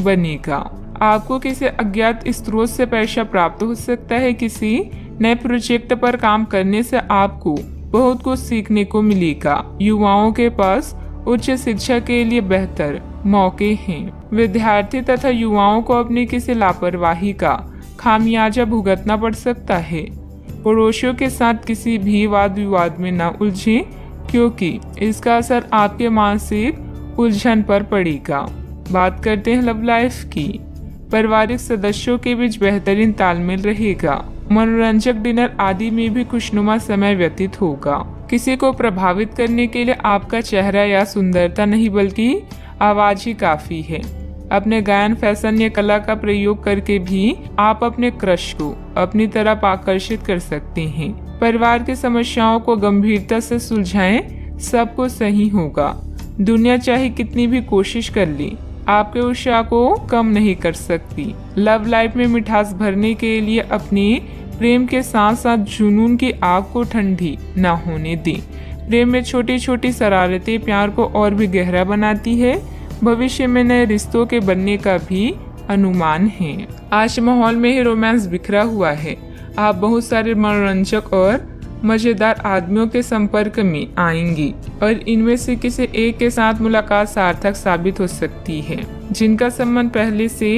बनेगा। आपको किसी अज्ञात स्रोत से पैसा प्राप्त हो सकता है। किसी नए प्रोजेक्ट पर काम करने से आपको बहुत कुछ सीखने को मिलेगा। युवाओं के पास उच्च शिक्षा के लिए बेहतर मौके हैं। विद्यार्थी तथा युवाओं को अपनी किसी लापरवाही का खामियाजा भुगतना पड़ सकता है। पड़ोसियों के साथ किसी भी वाद विवाद में न उलझें, क्योंकि इसका असर आपके मानसिक उलझन पर पड़ेगा। बात करते हैं लव लाइफ की। पारिवारिक सदस्यों के बीच बेहतरीन तालमेल रहेगा। मनोरंजक डिनर आदि में भी खुशनुमा समय व्यतीत होगा। किसी को प्रभावित करने के लिए आपका चेहरा या सुंदरता नहीं बल्कि आवाज ही काफी है। अपने गायन, फैशन या कला का प्रयोग करके भी आप अपने क्रश को अपनी तरफ आकर्षित कर सकते हैं। परिवार की समस्याओं को गंभीरता से सुलझाएं, सब कुछ सही होगा। दुनिया चाहे कितनी भी कोशिश कर ले, आपके उत्साह को कम नहीं कर सकती। लव लाइफ में मिठास भरने के लिए अपने प्रेम के साथ साथ जुनून की आग को ठंडी न होने दें। प्रेम में छोटी छोटी शरारतें प्यार को और भी गहरा बनाती है। भविष्य में नए रिश्तों के बनने का भी अनुमान है। आज माहौल में ही रोमांस बिखरा हुआ है। आप बहुत सारे मनोरंजक और मजेदार आदमियों के संपर्क में आएंगी और इनमें से किसी एक के साथ मुलाकात सार्थक साबित हो सकती है। जिनका संबंध पहले से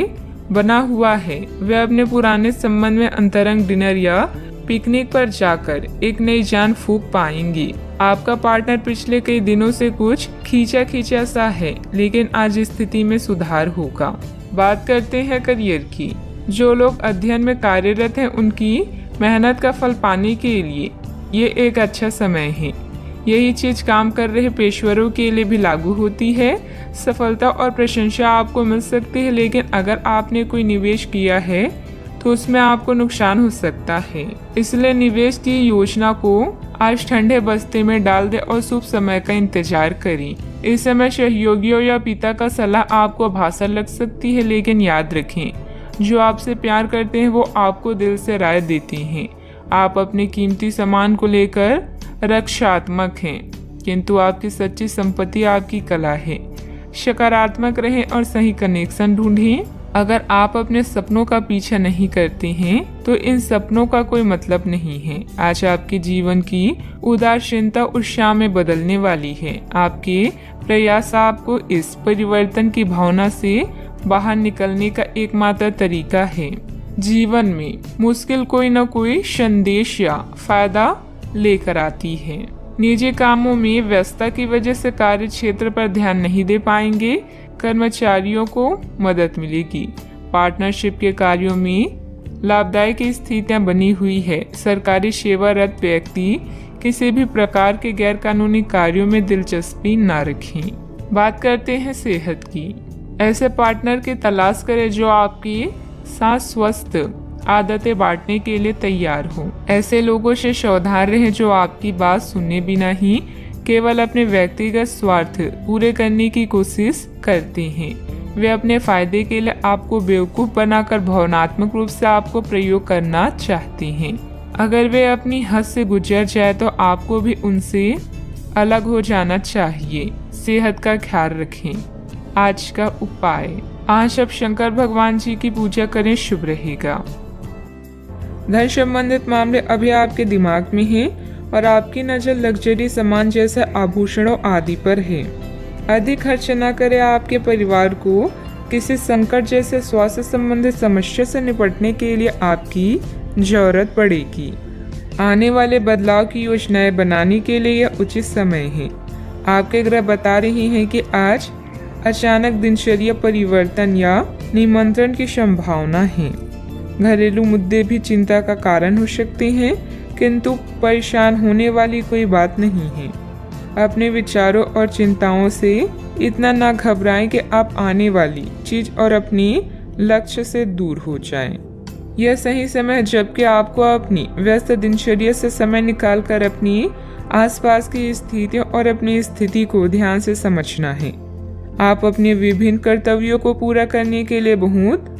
बना हुआ है वे अपने पुराने संबंध में अंतरंग डिनर या पिकनिक पर जाकर एक नई जान फूंक पाएंगी। आपका पार्टनर पिछले कई दिनों से कुछ खींचा सा है, लेकिन आज स्थिति में सुधार होगा। बात करते हैं करियर की। जो लोग अध्ययन में कार्यरत हैं उनकी मेहनत का फल पाने के लिए ये एक अच्छा समय है। यही चीज काम कर रहे पेशेवरों के लिए भी लागू होती है। सफलता और प्रशंसा आपको मिल सकती है, लेकिन अगर आपने कोई निवेश किया है तो उसमें आपको नुकसान हो सकता है। इसलिए निवेश की योजना को आज ठंडे बस्ते में डाल दे और शुभ समय का इंतजार करें। इस समय सहयोगियों या पिता का सलाह आपको भाषा लग सकती है, लेकिन याद रखें जो आपसे प्यार करते हैं वो आपको दिल से राय देते हैं। आप अपने कीमती सामान को लेकर रक्षात्मक हैं, किंतु आपकी सच्ची संपत्ति आपकी कला है। सकारात्मक रहें और सही कनेक्शन ढूंढें। अगर आप अपने सपनों का पीछा नहीं करते हैं तो इन सपनों का कोई मतलब नहीं है। आज आपके जीवन की उदासीनता उत्साह में बदलने वाली है। आपके प्रयास आपको इस परिवर्तन की भावना से बाहर निकलने का एकमात्र तरीका है। जीवन में मुश्किल कोई न कोई संदेश या फायदा लेकर आती है। निजी कामों में व्यस्तता की वजह से कार्य क्षेत्र पर ध्यान नहीं दे पाएंगे। कर्मचारियों को मदद मिलेगी। पार्टनरशिप के कार्यों में लाभदायक स्थितियां बनी हुई है। सरकारी सेवारत व्यक्ति किसी भी प्रकार के गैर कानूनी कार्यों में दिलचस्पी न रखें। बात करते हैं सेहत की। ऐसे पार्टनर की तलाश करें जो आपकी साथ स्वस्थ आदतें बांटने के लिए तैयार हो। ऐसे लोगों से सावधान रहें जो आपकी बात सुने बिना ही केवल अपने व्यक्तिगत स्वार्थ पूरे करने की कोशिश करते हैं। वे अपने फायदे के लिए आपको बेवकूफ बनाकर भावनात्मक रूप से आपको प्रयोग करना चाहते हैं। अगर वे अपनी हद से गुजर जाए तो आपको भी उनसे अलग हो जाना चाहिए। सेहत का ख्याल रखें। आज का उपाय, आज आप शंकर भगवान जी की पूजा करें, शुभ रहेगा। धन संबंधित मामले अभी आपके दिमाग में हैं और आपकी नजर लग्जरी सामान जैसे आभूषणों आदि पर है। अधिक खर्च न करें। आपके परिवार को किसी संकट जैसे स्वास्थ्य संबंधित समस्या से निपटने के लिए आपकी जरूरत पड़ेगी। आने वाले बदलाव की योजनाएं बनाने के लिए यह उचित समय है। आपके ग्रह बता रहे हैं कि आज अचानक दिनचर्या परिवर्तन या निमंत्रण की संभावना है। घरेलू मुद्दे भी चिंता का कारण हो सकते हैं, किंतु परेशान होने वाली कोई बात नहीं है। अपने विचारों और चिंताओं से इतना ना घबराएं कि आप आने वाली चीज और अपने लक्ष्य से दूर हो जाएं। यह सही समय है जबकि आपको अपनी व्यस्त दिनचर्या से समय निकालकर अपनी आसपास की स्थितियों और अपनी स्थिति को ध्यान से समझना है। आप अपने विभिन्न कर्तव्यों को पूरा करने के लिए बहुत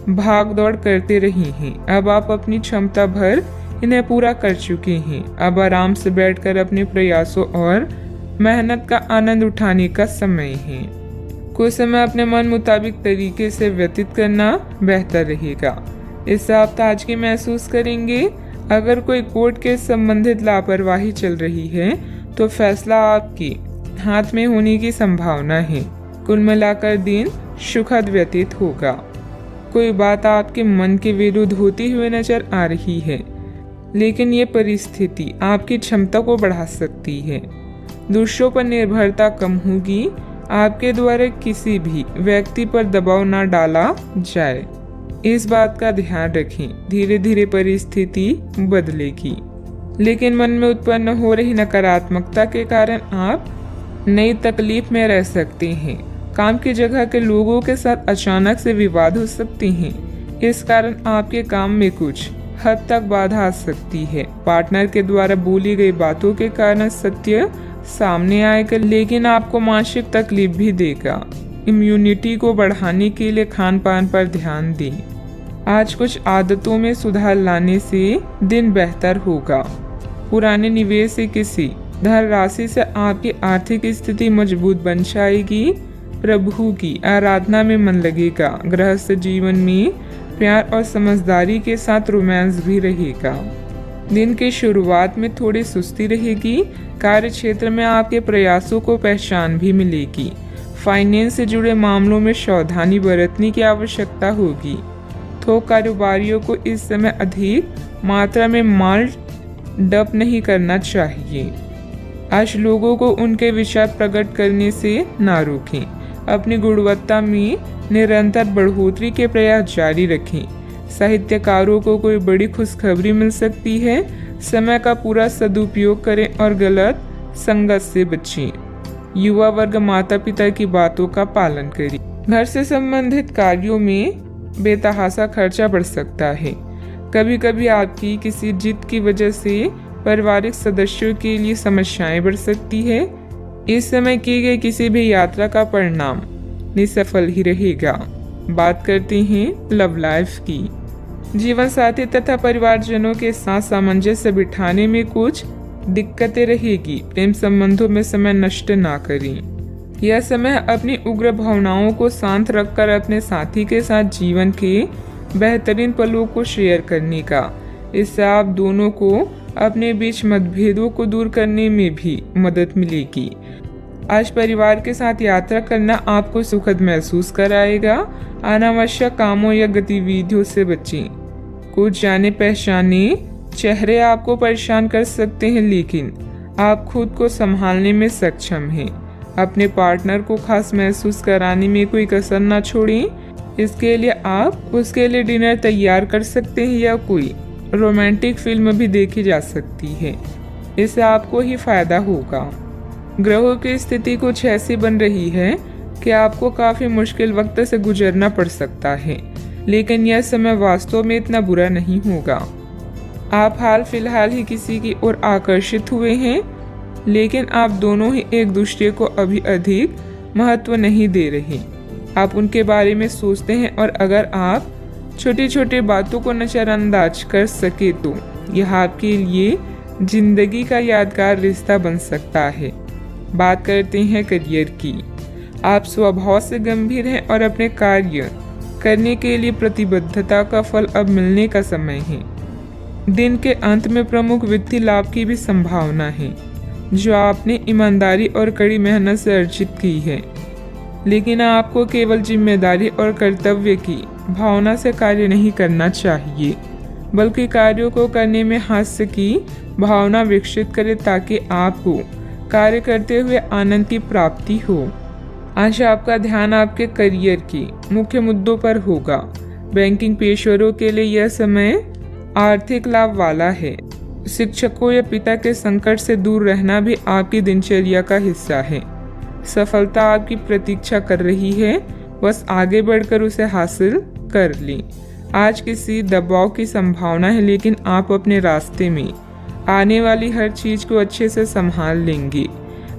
भाग दौड़ करते रहे हैं। अब आप अपनी क्षमता भर इन्हें पूरा कर चुके हैं। अब आराम से बैठकर अपने प्रयासों और मेहनत का आनंद उठाने का समय है। कुछ समय अपने मन मुताबिक तरीके से व्यतीत करना बेहतर रहेगा। इससे आप ताजगी महसूस करेंगे। अगर कोई कोर्ट के संबंधित लापरवाही चल रही है तो फैसला आपके हाथ में होने की संभावना है। कुल मिलाकर दिन सुखद व्यतीत होगा। कोई बात आपके मन के विरुद्ध होती हुई नजर आ रही है, लेकिन ये परिस्थिति आपकी क्षमता को बढ़ा सकती है। दूसरों पर निर्भरता कम होगी। आपके द्वारा किसी भी व्यक्ति पर दबाव न डाला जाए, इस बात का ध्यान रखें। धीरे धीरे परिस्थिति बदलेगी, लेकिन मन में उत्पन्न हो रही नकारात्मकता के कारण आप नई तकलीफ में रह सकते हैं। काम की जगह के लोगों के साथ अचानक से विवाद हो सकते हैं। इस कारण आपके काम में कुछ हद तक बाधा आ सकती है। पार्टनर के द्वारा बोली गई बातों के कारण सत्य सामने आएगा, लेकिन आपको मानसिक तकलीफ भी देगा। इम्यूनिटी को बढ़ाने के लिए खान पान पर ध्यान दें। आज कुछ आदतों में सुधार लाने से दिन बेहतर होगा। पुराने निवेश से किसी धन राशि से आपकी आर्थिक स्थिति मजबूत बन जाएगी। प्रभु की आराधना में मन लगेगा। गृहस्थ जीवन में प्यार और समझदारी के साथ रोमांस भी रहेगा। दिन की शुरुआत में थोड़ी सुस्ती रहेगी। कार्य क्षेत्र में आपके प्रयासों को पहचान भी मिलेगी। फाइनेंस से जुड़े मामलों में सावधानी बरतने की आवश्यकता होगी। थोक कारोबारियों को इस समय अधिक मात्रा में माल डंप नहीं करना चाहिए। आज लोगों को उनके विचार प्रकट करने से ना रोकें। अपनी गुणवत्ता में निरंतर बढ़ोतरी के प्रयास जारी रखें। साहित्यकारों को कोई बड़ी खुशखबरी मिल सकती है। समय का पूरा सदुपयोग करें और गलत संगत से बचें। युवा वर्ग माता पिता की बातों का पालन करें। घर से संबंधित कार्यों में बेतहाशा खर्चा बढ़ सकता है। कभी कभी आपकी किसी जिद की वजह से पारिवारिक सदस्यों के लिए समस्याएं बढ़ सकती है। इस समय की गई किसी भी यात्रा का परिणाम निसफल ही रहेगा। बात करते हैं लव लाइफ की। जीवन साथी तथा परिवारजनों के साथ सामंजस्य बिठाने में कुछ दिक्कतें रहेगी। प्रेम संबंधों में समय नष्ट ना करें। यह समय अपनी उग्र भावनाओं को शांत रखकर अपने साथी के साथ जीवन के बेहतरीन पलों को शेयर करने का। इससे आप दोनों को अपने बीच मतभेदों को दूर करने में भी मदद मिलेगी। आज परिवार के साथ यात्रा करना आपको सुखद महसूस कराएगा। अनावश्यक कामों या गतिविधियों से बचें। कुछ जाने पहचाने चेहरे आपको परेशान कर सकते हैं, लेकिन आप खुद को संभालने में सक्षम हैं। अपने पार्टनर को खास महसूस कराने में कोई कसर ना छोड़ें। इसके लिए आप उसके लिए डिनर तैयार कर सकते हैं या कोई रोमांटिक फिल्म भी देखी जा सकती है। इससे आपको ही फायदा होगा। ग्रहों की स्थिति कुछ ऐसी बन रही है कि आपको काफी मुश्किल वक्त से गुजरना पड़ सकता है, लेकिन यह समय वास्तव में इतना बुरा नहीं होगा। आप हाल फिलहाल ही किसी की ओर आकर्षित हुए हैं, लेकिन आप दोनों ही एक दूसरे को अभी अधिक महत्व नहीं दे रहे। आप उनके बारे में सोचते हैं और अगर आप छोटी छोटी बातों को नजरअंदाज कर सके तो यह आपके लिए जिंदगी का यादगार रिश्ता बन सकता है। बात करते हैं करियर की। आप स्वभाव से गंभीर हैं और अपने कार्य करने के लिए प्रतिबद्धता का फल अब मिलने का समय है। दिन के अंत में प्रमुख वित्तीय लाभ की भी संभावना है, जो आपने ईमानदारी और कड़ी मेहनत से अर्जित की है। लेकिन आपको केवल जिम्मेदारी और कर्तव्य की भावना से कार्य नहीं करना चाहिए। बल्कि कार्यों को करने में हास्य की भावना विकसित करें ताकि आपको कार्य करते हुए आनंद की प्राप्ति हो। आज आपका ध्यान आपके करियर के मुख्य मुद्दों पर होगा। बैंकिंग पेशेवरों के लिए यह समय आर्थिक लाभ वाला है। शिक्षकों या पिता के संकट से दूर रहना भी आपकी दिनचर्या का हिस्सा है। सफलता आपकी प्रतीक्षा कर रही है, बस आगे बढ़कर उसे हासिल कर लें। आज किसी दबाव की संभावना है, लेकिन आप अपने रास्ते में आने वाली हर चीज को अच्छे से संभाल लेंगे।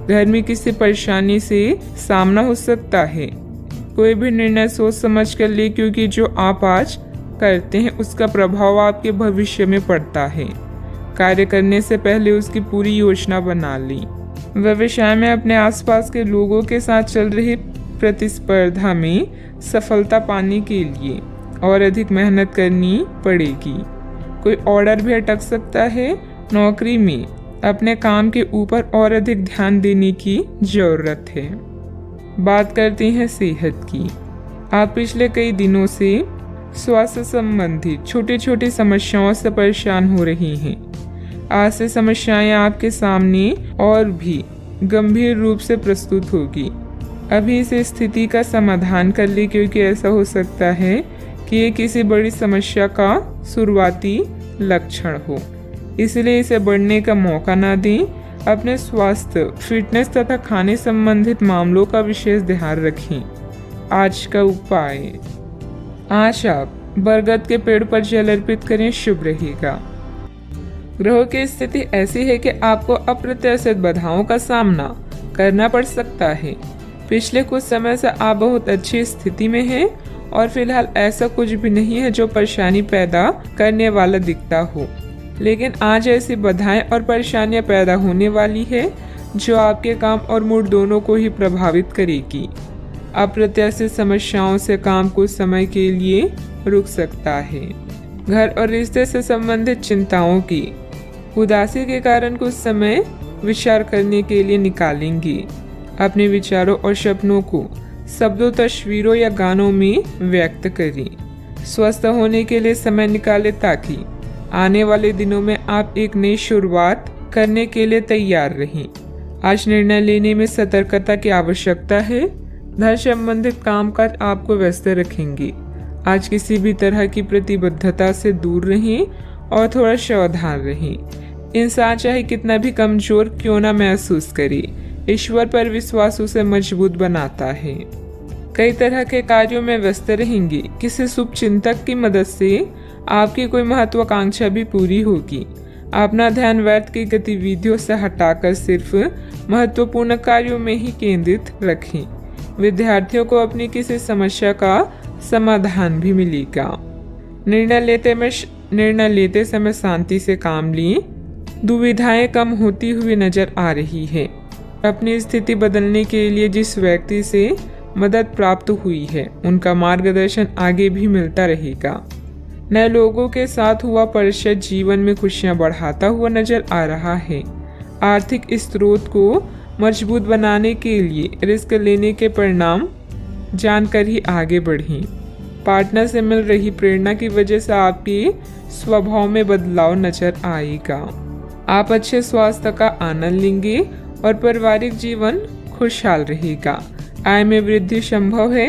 घर में किसी परेशानी से सामना हो सकता है। कोई भी निर्णय सोच समझ कर ले, क्योंकि जो आप आज करते हैं उसका प्रभाव आपके भविष्य में पड़ता है। कार्य करने से पहले उसकी पूरी योजना बना ली। व्यवसाय में अपने आसपास के लोगों के साथ चल रही प्रतिस्पर्धा में सफलता पाने के लिए और अधिक मेहनत करनी पड़ेगी। कोई ऑर्डर भी अटक सकता है। नौकरी में अपने काम के ऊपर और अधिक ध्यान देने की जरूरत है। बात करते हैं सेहत की। आप पिछले कई दिनों से स्वास्थ्य संबंधी छोटी छोटी समस्याओं से परेशान हो रही हैं। आज से समस्याएं आपके सामने और भी गंभीर रूप से प्रस्तुत होगी। अभी इस स्थिति का समाधान कर ले, क्योंकि ऐसा हो सकता है कि ये किसी बड़ी समस्या का शुरुआती लक्षण हो। इसलिए इसे बढ़ने का मौका ना दें। अपने स्वास्थ्य, फिटनेस तथा खाने संबंधित मामलों का विशेष ध्यान रखें। आज का उपाय, आज आप बरगद के पेड़ पर जल अर्पित करें, शुभ रहेगा। ग्रहों की स्थिति ऐसी है कि आपको अप्रत्याशित बाधाओं का सामना करना पड़ सकता है। पिछले कुछ समय से आप बहुत अच्छी स्थिति में हैं और फिलहाल ऐसा कुछ भी नहीं है जो परेशानी पैदा करने वाला दिखता हो। लेकिन आज ऐसी बाधाएं और परेशानियां पैदा होने वाली है जो आपके काम और मूड दोनों को ही प्रभावित करेगी। अप्रत्याशित समस्याओं से काम कुछ समय के लिए रुक सकता है। घर और रिश्ते से संबंधित चिंताओं की उदासी के कारण कुछ समय विचार करने के लिए निकालेंगे। अपने विचारों और सपनों को शब्दों, तस्वीरों या गानों में व्यक्त करें। स्वस्थ होने के लिए समय निकालें ताकि आने वाले दिनों में आप एक नई शुरुआत करने के लिए तैयार रहें। आज निर्णय लेने में सतर्कता की आवश्यकता है। धन संबंधित कामकाज आपको व्यस्त रखेंगे। आज किसी भी तरह की प्रतिबद्धता से दूर रहें और थोड़ा सावधान रहें। इंसान चाहे कितना भी कमजोर क्यों ना महसूस करे, ईश्वर पर विश्वास उसे मजबूत बनाता है। कई तरह के कार्यों में व्यस्त रहेंगे। किसी शुभ चिंतक की मदद से आपकी कोई महत्वाकांक्षा भी पूरी होगी। अपना ध्यान व्यर्थ की गतिविधियों से हटाकर सिर्फ महत्वपूर्ण कार्यों में ही केंद्रित रखें। विद्यार्थियों को अपनी किसी समस्या का समाधान भी मिलेगा। निर्णय लेते समय शांति से काम लें। दुविधाएं कम होती हुई नजर आ रही है। अपनी स्थिति बदलने के लिए जिस व्यक्ति से मदद प्राप्त हुई है उनका मार्गदर्शन आगे भी मिलता रहेगा। नए लोगों के साथ हुआ परिचय जीवन में खुशियां बढ़ाता हुआ नजर आ रहा है। आर्थिक स्रोत को मजबूत बनाने के लिए रिस्क लेने के परिणाम जानकर ही आगे बढ़ें। पार्टनर से मिल रही प्रेरणा की वजह से आपके स्वभाव में बदलाव नजर आएगा। आप अच्छे स्वास्थ्य का आनंद लेंगे और पारिवारिक जीवन खुशहाल रहेगा। आय में वृद्धि संभव है।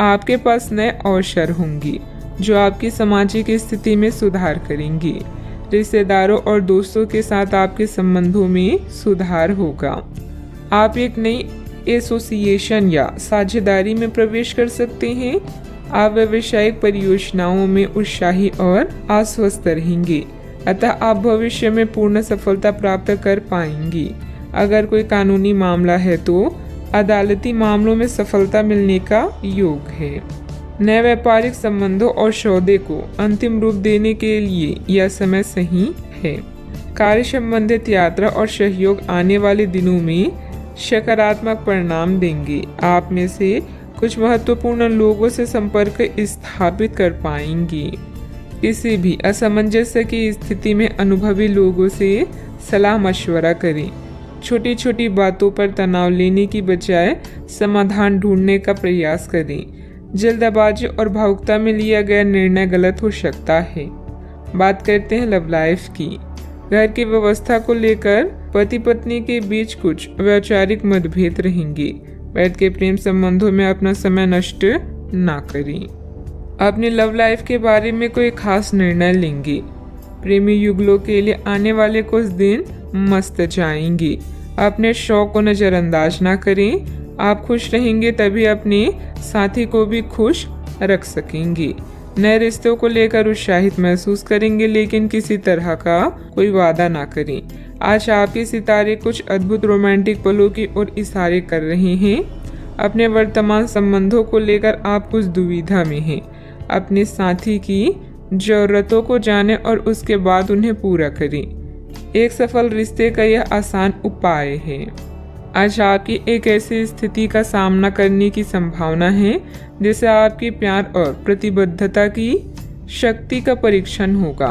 आपके पास नए अवसर होंगे जो आपकी सामाजिक स्थिति में सुधार करेंगे। रिश्तेदारों और दोस्तों के साथ आपके संबंधों में सुधार होगा। आप एक नई एसोसिएशन या साझेदारी में प्रवेश कर सकते हैं। आप व्यावसायिक परियोजनाओं में उत्साही और आश्वस्त रहेंगे, अतः आप भविष्य में पूर्ण सफलता प्राप्त कर पाएंगे। अगर कोई कानूनी मामला है तो अदालती मामलों में सफलता मिलने का योग है। नए व्यापारिक संबंधों और सौदे को अंतिम रूप देने के लिए यह समय सही है। कार्य संबंधित यात्रा और सहयोग आने वाले दिनों में सकारात्मक परिणाम देंगे। आप में से कुछ महत्वपूर्ण लोगों से संपर्क स्थापित कर पाएंगे। किसी भी असमंजस्य की स्थिति में अनुभवी लोगों से सलाह मशवरा करें। छोटी छोटी बातों पर तनाव लेने की बजाय समाधान ढूंढने का प्रयास करें। जल्दबाजी और भावुकता में लिया गया निर्णय गलत हो सकता है। बात करते हैं लव लाइफ की। घर की व्यवस्था को लेकर पति पत्नी के बीच कुछ वैचारिक मतभेद रहेंगे। बैठ के प्रेम संबंधों में अपना समय नष्ट ना करें। अपनी लव लाइफ के बारे में कोई खास निर्णय लेंगे। प्रेमी युगलों के लिए आने वाले कुछ दिन मस्त जाएंगे। अपने शौक को नजरअंदाज ना करें। आप खुश रहेंगे तभी अपने साथी को भी खुश रख सकेंगे। नए रिश्तों को लेकर उत्साहित महसूस करेंगे, लेकिन किसी तरह का कोई वादा ना करें। आज आपके सितारे कुछ अद्भुत रोमांटिक पलों की ओर इशारे कर रहे हैं। अपने वर्तमान संबंधों को लेकर आप कुछ दुविधा में हैं। अपने साथी की जरूरतों को जानें और उसके बाद उन्हें पूरा करें। एक सफल रिश्ते का यह आसान उपाय है। आज आपकी एक ऐसी स्थिति का सामना करने की संभावना है जिससे आपकी प्यार और प्रतिबद्धता की शक्ति का परीक्षण होगा।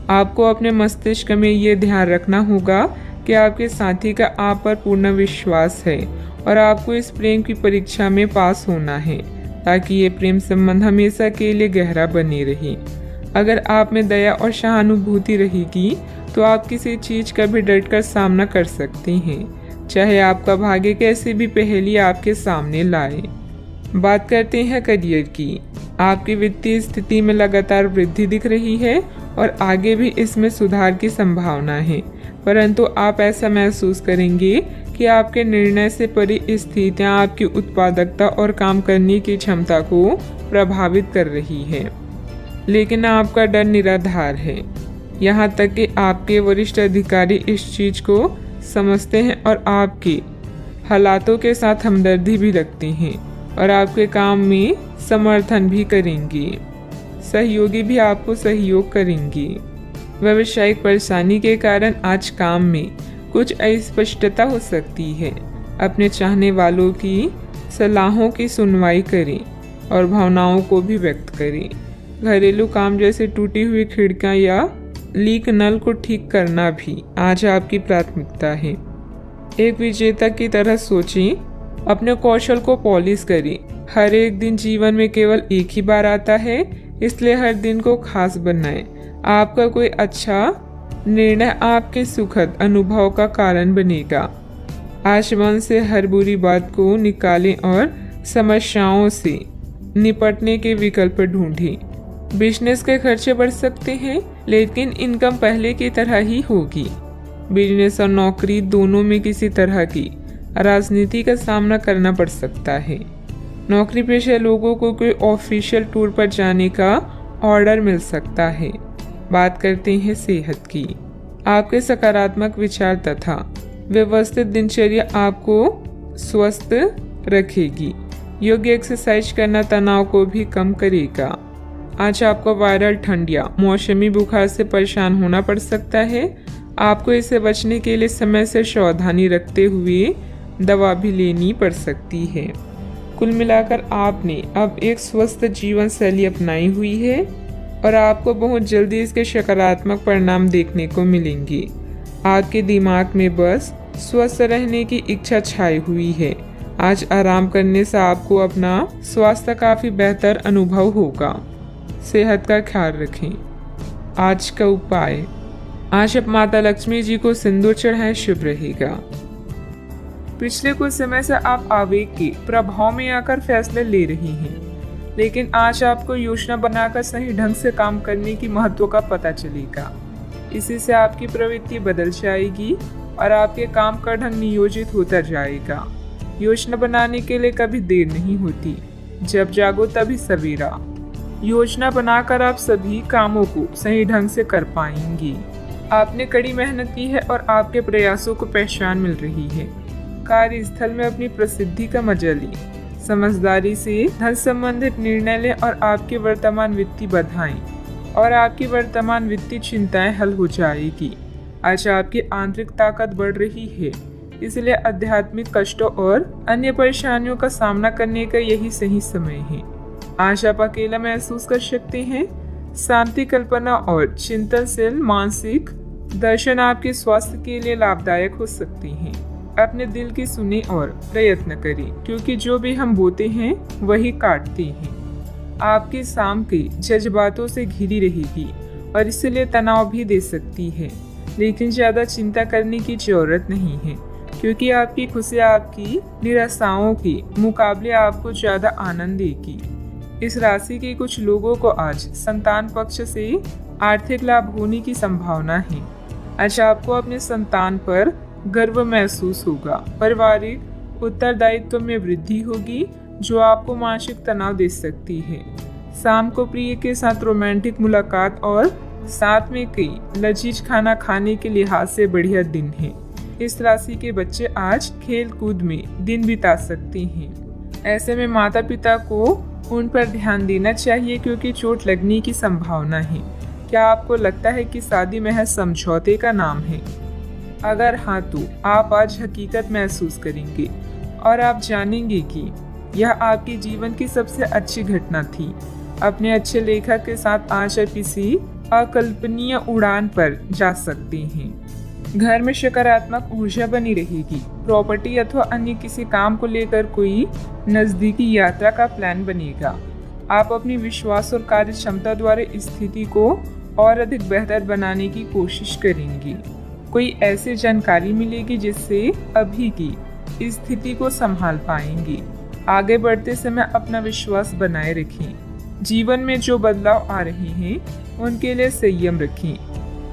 आपको अपने मस्तिष्क में ये ध्यान रखना होगा कि आपके साथी का आप पर पूर्ण विश्वास है और आपको इस प्रेम की परीक्षा में पास होना है ताकि ये प्रेम संबंध हमेशा के लिए गहरा बने रहे। अगर आप में दया और सहानुभूति रहेगी तो आप किसी चीज का भी डटकर सामना कर सकते हैं, चाहे आपका भाग्य कैसी भी पहेली आपके सामने लाए। बात करते हैं करियर की। आपकी वित्तीय स्थिति में लगातार वृद्धि दिख रही है और आगे भी इसमें सुधार की संभावना है, परंतु आप ऐसा महसूस करेंगे कि आपके निर्णय से परी स्थितियां आपकी उत्पादकता और काम करने की क्षमता को प्रभावित कर रही है। लेकिन आपका डर निराधार है। यहाँ तक कि आपके वरिष्ठ अधिकारी इस चीज को समझते हैं और आपके हालातों के साथ हमदर्दी भी रखते हैं और आपके काम में समर्थन भी करेंगे। सहयोगी भी आपको सहयोग करेंगे। व्यावसायिक परेशानी के कारण आज काम में कुछ अस्पष्टता हो सकती है। अपने चाहने वालों की सलाहों की सुनवाई करें और भावनाओं को भी व्यक्त करें। घरेलू काम जैसे टूटी हुई खिड़कियां या लीक नल को ठीक करना भी आज आपकी प्राथमिकता है। एक विजेता की तरह सोचें, अपने कौशल को पॉलिश करें। हर एक दिन जीवन में केवल एक ही बार आता है, इसलिए हर दिन को खास बनाएं। आपका कोई अच्छा निर्णय आपके सुखद अनुभव का कारण बनेगा। आज मन से हर बुरी बात को निकालें और समस्याओं से निपटने के विकल्प ढूंढें। बिजनेस के खर्चे बढ़ सकते हैं, लेकिन इनकम पहले की तरह ही होगी। बिजनेस और नौकरी दोनों में किसी तरह की राजनीति का सामना करना पड़ सकता है। नौकरी पेशा लोगों को कोई ऑफिशियल टूर पर जाने का ऑर्डर मिल सकता है। बात करते हैं सेहत की। आपके सकारात्मक विचार तथा व्यवस्थित दिनचर्या आपको स्वस्थ रखेगी। योग्य एक्सरसाइज करना तनाव को भी कम करेगा। आज आपको वायरल ठंड या मौसमी बुखार से परेशान होना पड़ सकता है। आपको इससे बचने के लिए समय से सावधानी रखते हुए दवा भी लेनी पड़ सकती है। कुल मिलाकर आपने अब एक स्वस्थ जीवन शैली अपनाई हुई है और आपको बहुत जल्दी इसके सकारात्मक परिणाम देखने को मिलेंगे। आपके दिमाग में बस स्वस्थ रहने की इच्छा छाई हुई है। आज आराम करने से आपको अपना स्वास्थ्य काफी बेहतर अनुभव होगा। सेहत का ख्याल रखें। आज का उपाय, आज आप माता लक्ष्मी जी को सिंदूर चढ़ाएं, शुभ रहेगा। पिछले कुछ समय से आप आवेग के प्रभाव में आकर फैसले ले रही हैं, लेकिन आज आपको योजना बनाकर सही ढंग से काम करने की महत्व का पता चलेगा। इसी से आपकी प्रवृत्ति बदल जाएगी और आपके काम का ढंग नियोजित होता जाएगा। योजना बनाने के लिए कभी देर नहीं होती, जब जागो तभी सवेरा। योजना बनाकर आप सभी कामों को सही ढंग से कर पाएंगी। आपने कड़ी मेहनत की है और आपके प्रयासों को पहचान मिल रही है। कार्यस्थल में अपनी प्रसिद्धि का मजा लें। समझदारी से धन संबंधित निर्णय लें और आपकी वर्तमान वित्तीय चिंताएं हल हो जाएगी। आज आपकी आंतरिक ताकत बढ़ रही है, इसलिए आध्यात्मिक कष्टों और अन्य परेशानियों का सामना करने का यही सही समय है। आज आप अकेला महसूस कर सकते हैं। शांति, कल्पना और चिंतनशील मानसिक दर्शन आपके स्वास्थ्य के लिए लाभदायक हो सकते हैं। अपने दिल की सुने और प्रयत्न करें, क्योंकि जो भी हम बोते हैं वही काटते हैं। आपकी शाम के जज्बातों से घिरी रहेगी और इसीलिए तनाव भी दे सकती है। लेकिन ज़्यादा चिंता करने की ज़रूरत नहीं है, क्योंकि आपकी खुशी आपकी निराशाओं के मुकाबले आपको ज़्यादा आनंद देगी। इस राशि के कुछ लोगों को आज संतान पक्ष से आर्थिक लाभ होने की संभावना है। आज आपको अपने संतान पर गर्व महसूस होगा। पारिवारिक उत्तरदायित्व में वृद्धि होगी, जो आपको मानसिक तनाव दे सकती है। शाम को प्रिय के साथ रोमांटिक मुलाकात और साथ में कई लजीज खाना खाने के लिहाज से बढ़िया दिन है। इस राशि के बच्चे आज खेल कूद में दिन बिता सकते हैं। ऐसे में माता पिता को उन पर ध्यान देना चाहिए, क्योंकि चोट लगने की संभावना है। क्या आपको लगता है कि शादी महज समझौते का नाम है? अगर हाँ, तो आप आज हकीकत महसूस करेंगे और आप जानेंगे कि यह आपके जीवन की सबसे अच्छी घटना थी। अपने अच्छे लेखक के साथ आज आप किसी अकल्पनीय उड़ान पर जा सकते हैं। घर में सकारात्मक ऊर्जा बनी रहेगी। प्रॉपर्टी अथवा अन्य किसी काम को लेकर कोई नजदीकी यात्रा का प्लान बनेगा। आप अपनी विश्वास और कार्य क्षमता द्वारा स्थिति को और अधिक बेहतर बनाने की कोशिश करेंगे। कोई ऐसी जानकारी मिलेगी जिससे अभी की स्थिति को संभाल पाएंगे। आगे बढ़ते समय अपना विश्वास बनाए रखें। जीवन में जो बदलाव आ रहे हैं उनके लिए संयम रखें।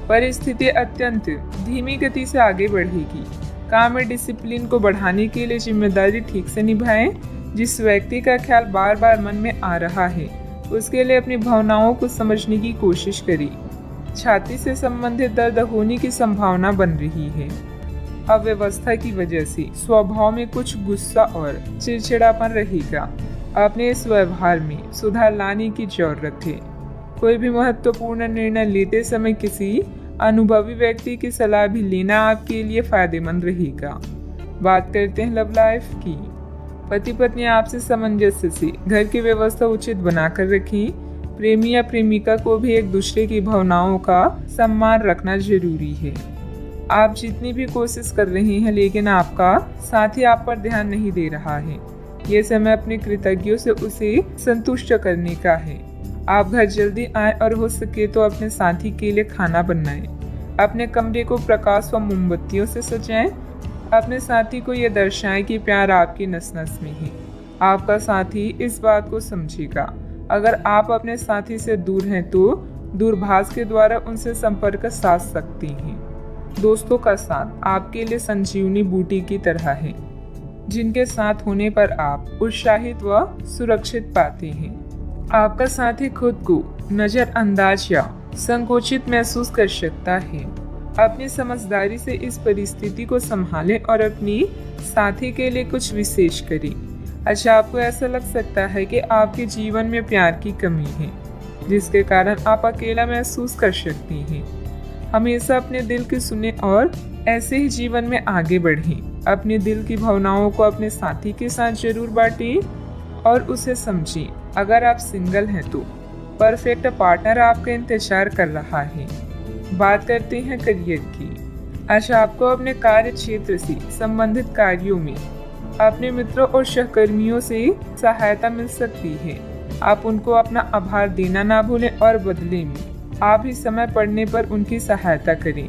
परिस्थिति अत्यंत धीमी गति से आगे बढ़ेगी। काम में डिसिप्लिन को बढ़ाने के लिए जिम्मेदारी ठीक से निभाएं। जिस व्यक्ति का ख्याल बार बार मन में आ रहा है, उसके लिए अपनी भावनाओं को समझने की कोशिश करें। छाती से संबंधित दर्द होने की संभावना बन रही है। अव्यवस्था की वजह से स्वभाव में कुछ गुस्सा और चिड़चिड़ापन रहेगा। अपने इस व्यवहार में सुधार लाने की जरूरत है। कोई भी महत्वपूर्ण निर्णय लेते समय किसी अनुभवी व्यक्ति की सलाह भी लेना आपके लिए फायदेमंद रहेगा। बात करते हैं लव लाइफ की। पति पत्नी आपसी सामंजस्य से घर की व्यवस्था उचित बनाकर रखें। प्रेमी या प्रेमिका को भी एक दूसरे की भावनाओं का सम्मान रखना जरूरी है। आप जितनी भी कोशिश कर रहे हैं, लेकिन आपका साथी आप पर ध्यान नहीं दे रहा है। ये समय अपने कृतज्ञों से उसे संतुष्ट करने का है। आप घर जल्दी आए और हो सके तो अपने साथी के लिए खाना बनाएं। अपने कमरे को प्रकाश व मोमबत्तियों से सजाएं। अपने साथी को यह दर्शाएं कि प्यार आपकी नस नस में है। आपका साथी इस बात को समझेगा। अगर आप अपने साथी से दूर हैं तो दूरभाष के द्वारा उनसे संपर्क साध सकते हैं। दोस्तों का साथ आपके लिए संजीवनी बूटी की तरह है, जिनके साथ होने पर आप उत्साहित व सुरक्षित पाते हैं। आपका साथी खुद को नजरअंदाज या संकोचित महसूस कर सकता है। अपनी समझदारी से इस परिस्थिति को संभालें और अपनी साथी के लिए कुछ विशेष करें। अच्छा, आपको ऐसा लग सकता है कि आपके जीवन में प्यार की कमी है, जिसके कारण आप अकेला महसूस कर सकती हैं। हमेशा अपने दिल की सुने और ऐसे ही जीवन में आगे बढ़ें। अपने दिल की भावनाओं को अपने साथी के साथ जरूर बांटें और उसे समझें। अगर आप सिंगल हैं तो परफेक्ट पार्टनर आपका इंतजार कर रहा है। बात करते हैं करियर की। अच्छा, आपको अपने कार्य क्षेत्र से संबंधित कार्यों में अपने मित्रों और सहकर्मियों से सहायता मिल सकती है। आप उनको अपना आभार देना ना भूलें और बदले में आप ही समय पड़ने पर उनकी सहायता करें।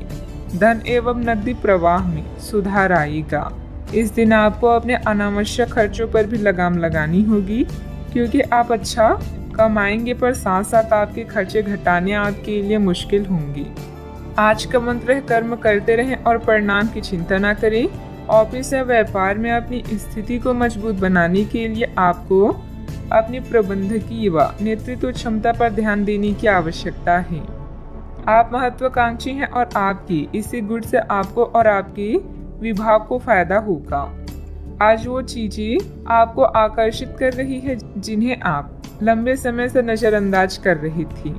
धन एवं नकदी प्रवाह में सुधार आएगा। इस दिन आपको अपने अनावश्यक खर्चों पर भी लगाम लगानी होगी, क्योंकि आप अच्छा कमाएंगे पर साथ साथ आपके खर्चे घटाने आपके लिए मुश्किल होंगे। आज का मंत्र है, कर्म करते रहें और परिणाम की चिंता न करें। ऑफिस या व्यापार में अपनी स्थिति को मजबूत बनाने के लिए आपको अपनी प्रबंधकीय व नेतृत्व क्षमता पर ध्यान देने की आवश्यकता है। आप महत्वाकांक्षी हैं और आपकी इसी गुण से आपको और आपके विभाग को फायदा होगा। आज वो चीजें आपको आकर्षित कर रही है जिन्हें आप लंबे समय से नजरअंदाज कर रही थी।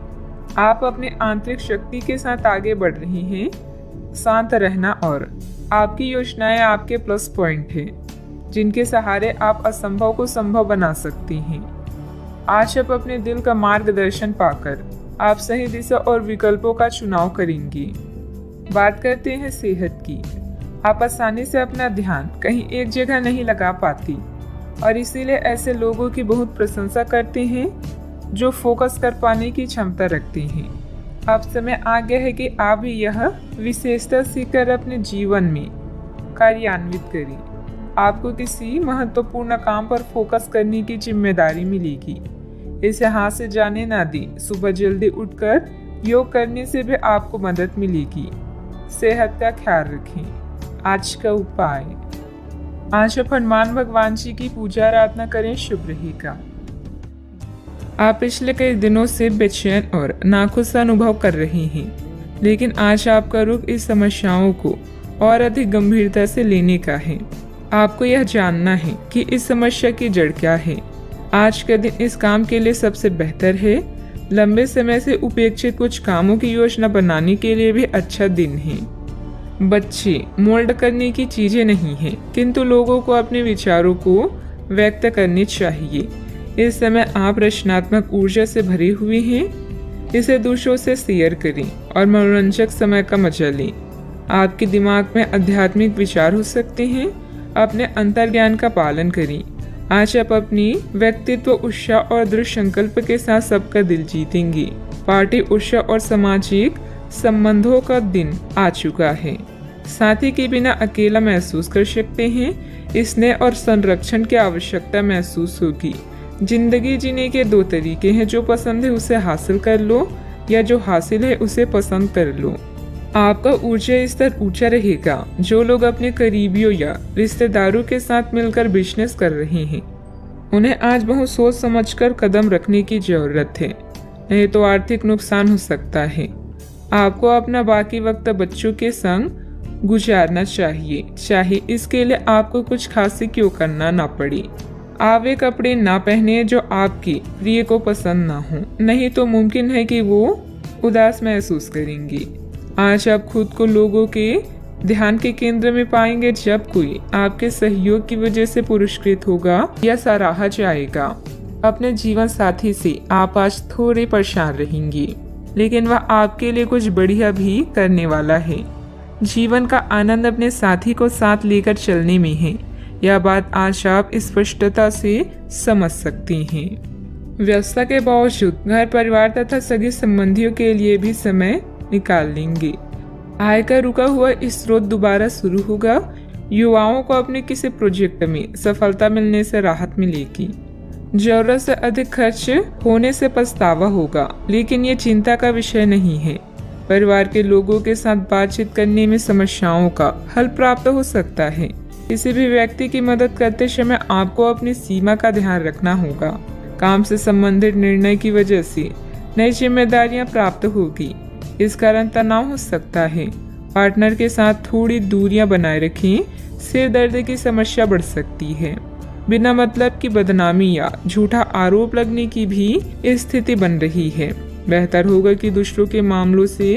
आप अपने आंतरिक शक्ति के साथ आगे बढ़ रही हैं। शांत रहना और आपकी योजनाएं आपके प्लस पॉइंट हैं, जिनके सहारे आप असंभव को संभव बना सकती हैं। आज आप अपने दिल का मार्गदर्शन पाकर आप सही दिशा और विकल्पों का चुनाव करेंगी। बात करते हैं सेहत की। आप आसानी से अपना ध्यान कहीं एक जगह नहीं लगा पाती और इसीलिए ऐसे लोगों की बहुत प्रशंसा करते हैं जो फोकस कर पाने की क्षमता रखते हैं। अब समय आ गया है कि आप भी यह विशेषता सीखकर अपने जीवन में कार्यान्वित करें। आपको किसी महत्वपूर्ण काम पर फोकस करने की जिम्मेदारी मिलेगी। इसे हाथ से जाने ना दें। सुबह जल्दी उठकर योग करने से भी आपको मदद मिलेगी। सेहत का ख्याल रखें। आज का उपाय, आज आप हनुमान भगवान जी की पूजा आराधना करें, शुभ रहेगा। आप पिछले कई दिनों से बेचैन और नाखुश अनुभव कर रहे हैं, लेकिन आज आपका रुख इस समस्याओं को और अधिक गंभीरता से लेने का है। आपको यह जानना है कि इस समस्या की जड़ क्या है। आज का दिन इस काम के लिए सबसे बेहतर है। लंबे समय से उपेक्षित कुछ कामों की योजना बनाने के लिए भी अच्छा दिन है। बच्चे मोल्ड करने की चीजें नहीं हैं, किंतु लोगों को अपने विचारों को व्यक्त करने चाहिए। इस समय आप रचनात्मक ऊर्जा से भरे हुए हैं। इसे दूसरों से शेयर करें और मनोरंजक समय का मजा लें। आपके दिमाग में आध्यात्मिक विचार हो सकते हैं। अपने अंतर्ज्ञान का पालन करें। आज आप अपनी व्यक्तित्व, उत्साह और दृढ़ संकल्प के साथ सबका दिल जीतेंगे। पार्टी, उत्साह और सामाजिक संबंधों का दिन आ चुका है। साथी के बिना अकेला महसूस कर सकते हैं। स्नेह और संरक्षण की आवश्यकता महसूस होगी। जिंदगी जीने के दो तरीके हैं, जो पसंद है उसे हासिल कर लो या जो हासिल है उसे पसंद कर लो। आपका ऊर्जा स्तर ऊंचा रहेगा। जो लोग अपने करीबियों या रिश्तेदारों के साथ मिलकर बिजनेस कर रहे हैं, उन्हें आज बहुत सोच समझकर कदम रखने की जरूरत है, नहीं तो आर्थिक नुकसान हो सकता है। आपको अपना बाकी वक्त बच्चों के संग गुजारना चाहिए, चाहे इसके लिए आपको कुछ खास क्यों करना ना पड़े। आप वे कपड़े ना पहने जो आपकी प्रिय को पसंद ना हो, नहीं तो मुमकिन है कि वो उदास महसूस करेंगी। आज आप खुद को लोगों के ध्यान के केंद्र में पाएंगे। जब कोई आपके सहयोग की वजह से पुरस्कृत होगा या सराहा जाएगा। अपने जीवन साथी से आप आज थोड़े परेशान रहेंगी, लेकिन वह आपके लिए कुछ बढ़िया भी करने वाला है। जीवन का आनंद अपने साथी को साथ लेकर चलने में है। यह बात आज आप स्पष्टता से समझ सकती हैं। व्यस्तता के बावजूद घर, परिवार तथा सगे संबंधियों के लिए भी समय निकाल लेंगे। आय का रुका हुआ स्रोत दोबारा शुरू होगा। युवाओं को अपने किसी प्रोजेक्ट में सफलता मिलने से राहत मिलेगी। जरूरत से अधिक खर्च होने से पछतावा होगा, लेकिन ये चिंता का विषय नहीं है। परिवार के लोगों के साथ बातचीत करने में समस्याओं का हल प्राप्त हो सकता है। किसी भी व्यक्ति की मदद करते समय आपको अपनी सीमा का ध्यान रखना होगा। काम से संबंधित निर्णय की वजह से नई जिम्मेदारियां प्राप्त होगी, इस कारण तनाव हो सकता है। पार्टनर के साथ थोड़ी दूरियां बनाए रखें। सिर दर्द की समस्या बढ़ सकती है। बिना मतलब की बदनामी या झूठा आरोप लगने की भी स्थिति बन रही है। बेहतर होगा कि दूसरों के मामलों से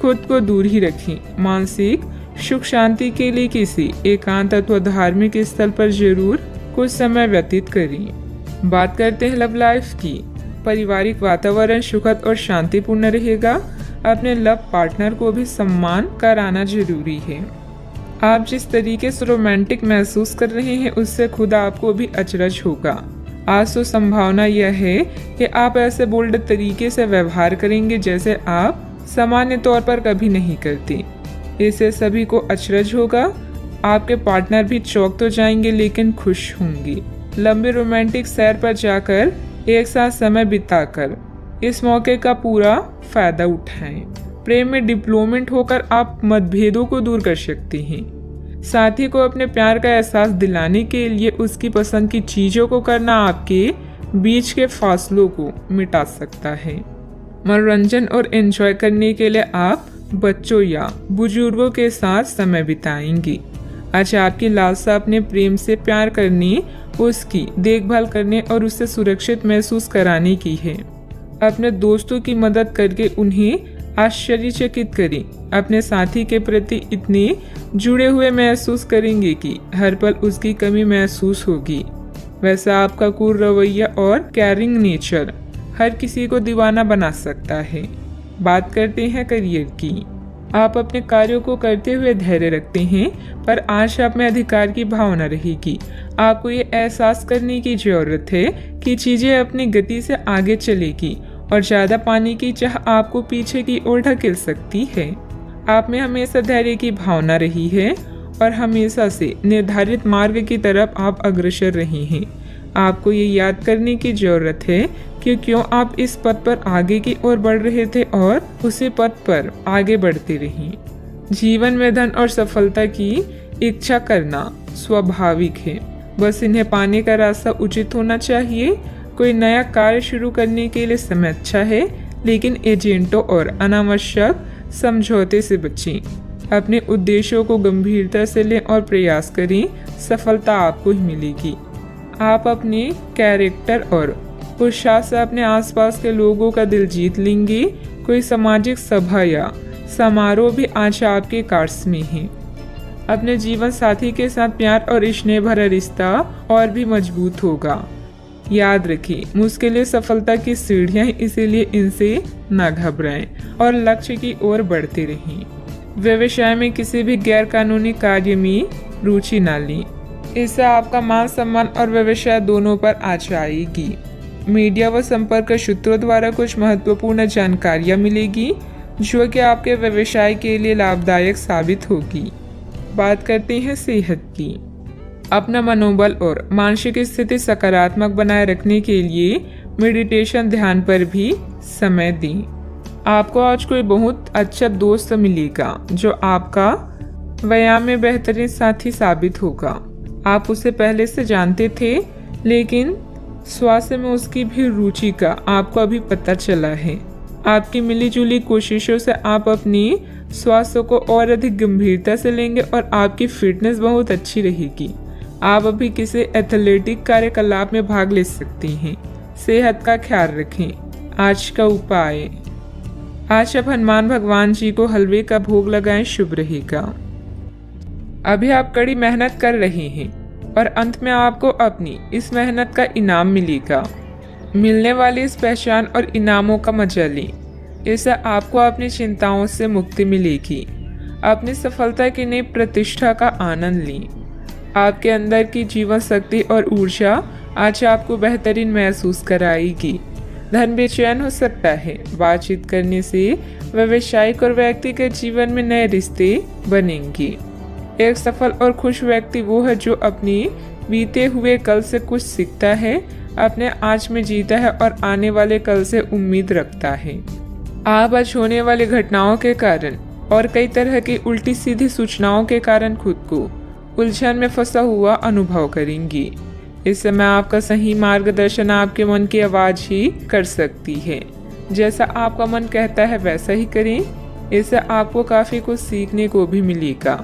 खुद को दूर ही रखें। मानसिक सुख शांति के लिए किसी एकांत अथवा धार्मिक स्थल पर जरूर कुछ समय व्यतीत करें। बात करते हैं लव लाइफ की। पारिवारिक वातावरण सुखद और शांतिपूर्ण रहेगा। अपने लव पार्टनर को भी सम्मान कराना जरूरी है। आप जिस तरीके से रोमांटिक महसूस कर रहे हैं, उससे खुद आपको भी अचरज होगा। आज तो संभावना यह है कि आप ऐसे बोल्ड तरीके से व्यवहार करेंगे जैसे आप सामान्य तौर पर कभी नहीं करते। इससे सभी को अचरज होगा। आपके पार्टनर भी चौंक तो जाएंगे, लेकिन खुश होंगे। लंबे रोमांटिक सैर पर जाकर एक साथ समय बिताकर इस मौके का पूरा फायदा उठाएं। प्रेम में डिप्लोमेट होकर आप मतभेदों को दूर कर सकते हैं। साथी को अपने प्यार का एहसास दिलाने के लिए उसकी पसंद की चीजों को करना आपके बीच के फासलों को मिटा सकता है। मनोरंजन और एंजॉय करने के लिए आप बच्चों या बुजुर्गों के साथ समय बिताएंगे। आज आपकी लालसा अपने प्रेम से प्यार करने, उसकी देखभाल करने और उसे सुरक्षित महसूस कराने की है। अपने दोस्तों की मदद करके उन्हें आश्चर्यचकित करें। अपने साथी के प्रति इतने जुड़े हुए महसूस करेंगे कि हर पल उसकी कमी महसूस होगी। वैसा आपका कूल रवैया और केयरिंग नेचर हर किसी को दीवाना बना सकता है। बात करते हैं करियर की। आप अपने कार्यों को करते हुए धैर्य रखते हैं, पर आज आप में अधिकार की भावना रहेगी। आपको ये एहसास करने की जरूरत है कि चीजें अपनी गति से आगे चलेगी और ज़्यादा पाने की चाह आपको पीछे की ओर ढकेल सकती है। आप में हमेशा धैर्य की भावना रही है और हमेशा से निर्धारित मार्ग की तरफ आप अग्रसर रहे हैं। आपको ये याद करने की जरूरत है कि क्यों आप इस पथ पर आगे की ओर बढ़ रहे थे और उसी पथ पर आगे बढ़ते रहें। जीवन में धन और सफलता की इच्छा करना स्वाभाविक है, बस इन्हें पाने का रास्ता उचित होना चाहिए। कोई नया कार्य शुरू करने के लिए समय अच्छा है, लेकिन एजेंटों और अनावश्यक समझौते से बचें। अपने उद्देश्यों को गंभीरता से लें और प्रयास करें, सफलता आपको ही मिलेगी। आप अपने कैरेक्टर और उत्साह से अपने आसपास के लोगों का दिल जीत लेंगे। कोई सामाजिक सभा या समारोह भी आज आपके कार्ड्स में है। अपने जीवन साथी के साथ प्यार और स्नेह भरा रिश्ता और भी मजबूत होगा। याद रखिए, मुश्किलें सफलता की सीढ़ियां हैं, इसीलिए इनसे न घबराएं और लक्ष्य की ओर बढ़ते रहें। व्यवसाय में किसी भी गैर कानूनी कार्य में रुचि न लें, इससे आपका मान सम्मान और व्यवसाय दोनों पर आँच आएगी। मीडिया व संपर्क सूत्रों द्वारा कुछ महत्वपूर्ण जानकारियां मिलेगी जो कि आपके व्यवसाय के लिए लाभदायक साबित होगी। बात करते हैं सेहत की। अपना मनोबल और मानसिक स्थिति सकारात्मक बनाए रखने के लिए मेडिटेशन, ध्यान पर भी समय दें। आपको आज कोई बहुत अच्छा दोस्त मिलेगा जो आपका व्यायाम में बेहतरीन साथी साबित होगा। आप उसे पहले से जानते थे, लेकिन स्वास्थ्य में उसकी भी रुचि का आपको अभी पता चला है। आपकी मिलीजुली कोशिशों से आप अपनी स्वास्थ्य को और अधिक गंभीरता से लेंगे और आपकी फिटनेस बहुत अच्छी रहेगी। आप अभी किसी एथलेटिक कार्यकलाप में भाग ले सकते हैं। सेहत का ख्याल रखें। आज का उपाय, आज आप हनुमान भगवान जी को हलवे का भोग लगाएं, शुभ रहेगा। अभी आप कड़ी मेहनत कर रहे हैं और अंत में आपको अपनी इस मेहनत का इनाम मिलेगा। मिलने वाली इस पहचान और इनामों का मजा लें, इससे आपको अपनी चिंताओं से मुक्ति मिलेगी। अपनी सफलता की नई प्रतिष्ठा का आनंद लें। आपके अंदर की जीवन शक्ति और ऊर्जा आज आपको बेहतरीन महसूस कराएगी। धन बेचैन हो सकता है। बातचीत करने से व्यावसायिक और व्यक्तिगत जीवन में नए रिश्ते बनेंगे। एक सफल और खुश व्यक्ति वो है जो अपने बीते हुए कल से कुछ सीखता है, अपने आज में जीता है और आने वाले कल से उम्मीद रखता है। आप आज होने वाली घटनाओं के कारण और कई तरह की उल्टी सीधी सूचनाओं के कारण खुद को उलझन में फंसा हुआ अनुभव करेंगी। इस समय आपका सही मार्गदर्शन आपके मन की आवाज ही कर सकती है। जैसा आपका मन कहता है वैसा ही करें। इससे आपको काफी कुछ सीखने को भी मिलेगा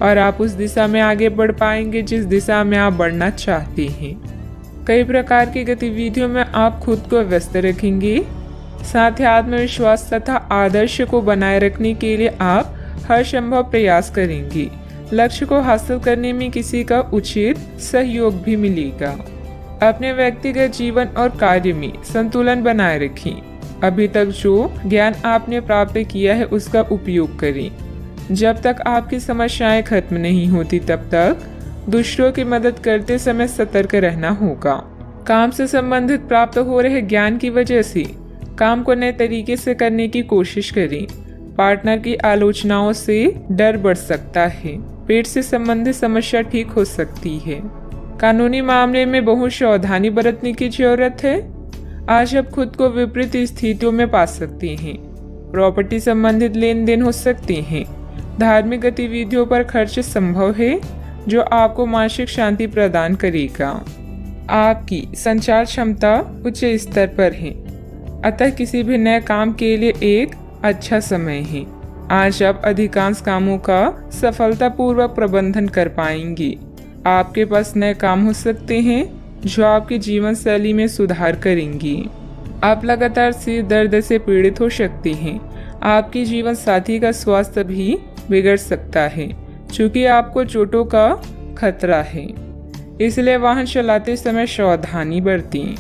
और आप उस दिशा में आगे बढ़ पाएंगे जिस दिशा में आप बढ़ना चाहते हैं। कई प्रकार की गतिविधियों में आप खुद को व्यस्त रखेंगे। साथ ही आत्मविश्वास तथा आदर्श को बनाए रखने के लिए आप हर संभव प्रयास करेंगे। लक्ष्य को हासिल करने में किसी का उचित सहयोग भी मिलेगा। अपने व्यक्तिगत जीवन और कार्य में संतुलन बनाए रखें। अभी तक जो ज्ञान आपने प्राप्त किया है उसका उपयोग करें। जब तक आपकी समस्याएं खत्म नहीं होती तब तक दूसरों की मदद करते समय सतर्क रहना होगा। काम से संबंधित प्राप्त हो रहे ज्ञान की वजह से काम को नए तरीके से करने की कोशिश करें। पार्टनर की आलोचनाओं से डर बढ़ सकता है। पेट से संबंधित समस्या ठीक हो सकती है। कानूनी मामले में बहुत सावधानी बरतने की जरूरत है। आज आप खुद को विपरीत स्थितियों में पा सकते हैं। प्रॉपर्टी संबंधित लेन देन हो सकते हैं। धार्मिक गतिविधियों पर खर्च संभव है जो आपको मानसिक शांति प्रदान करेगा। आपकी संचार क्षमता उच्च स्तर पर है, अतः किसी भी नए काम के लिए एक अच्छा समय है। आज आप अधिकांश कामों का सफलतापूर्वक प्रबंधन कर पाएंगे। आपके पास नए काम हो सकते हैं जो आपकी जीवन शैली में सुधार करेंगे। आप लगातार सिर दर्द से पीड़ित हो सकते हैं। आपकी जीवन साथी का स्वास्थ्य भी बिगड़ सकता है क्योंकि आपको चोटों का खतरा है, इसलिए वाहन चलाते समय सावधानी बरतें।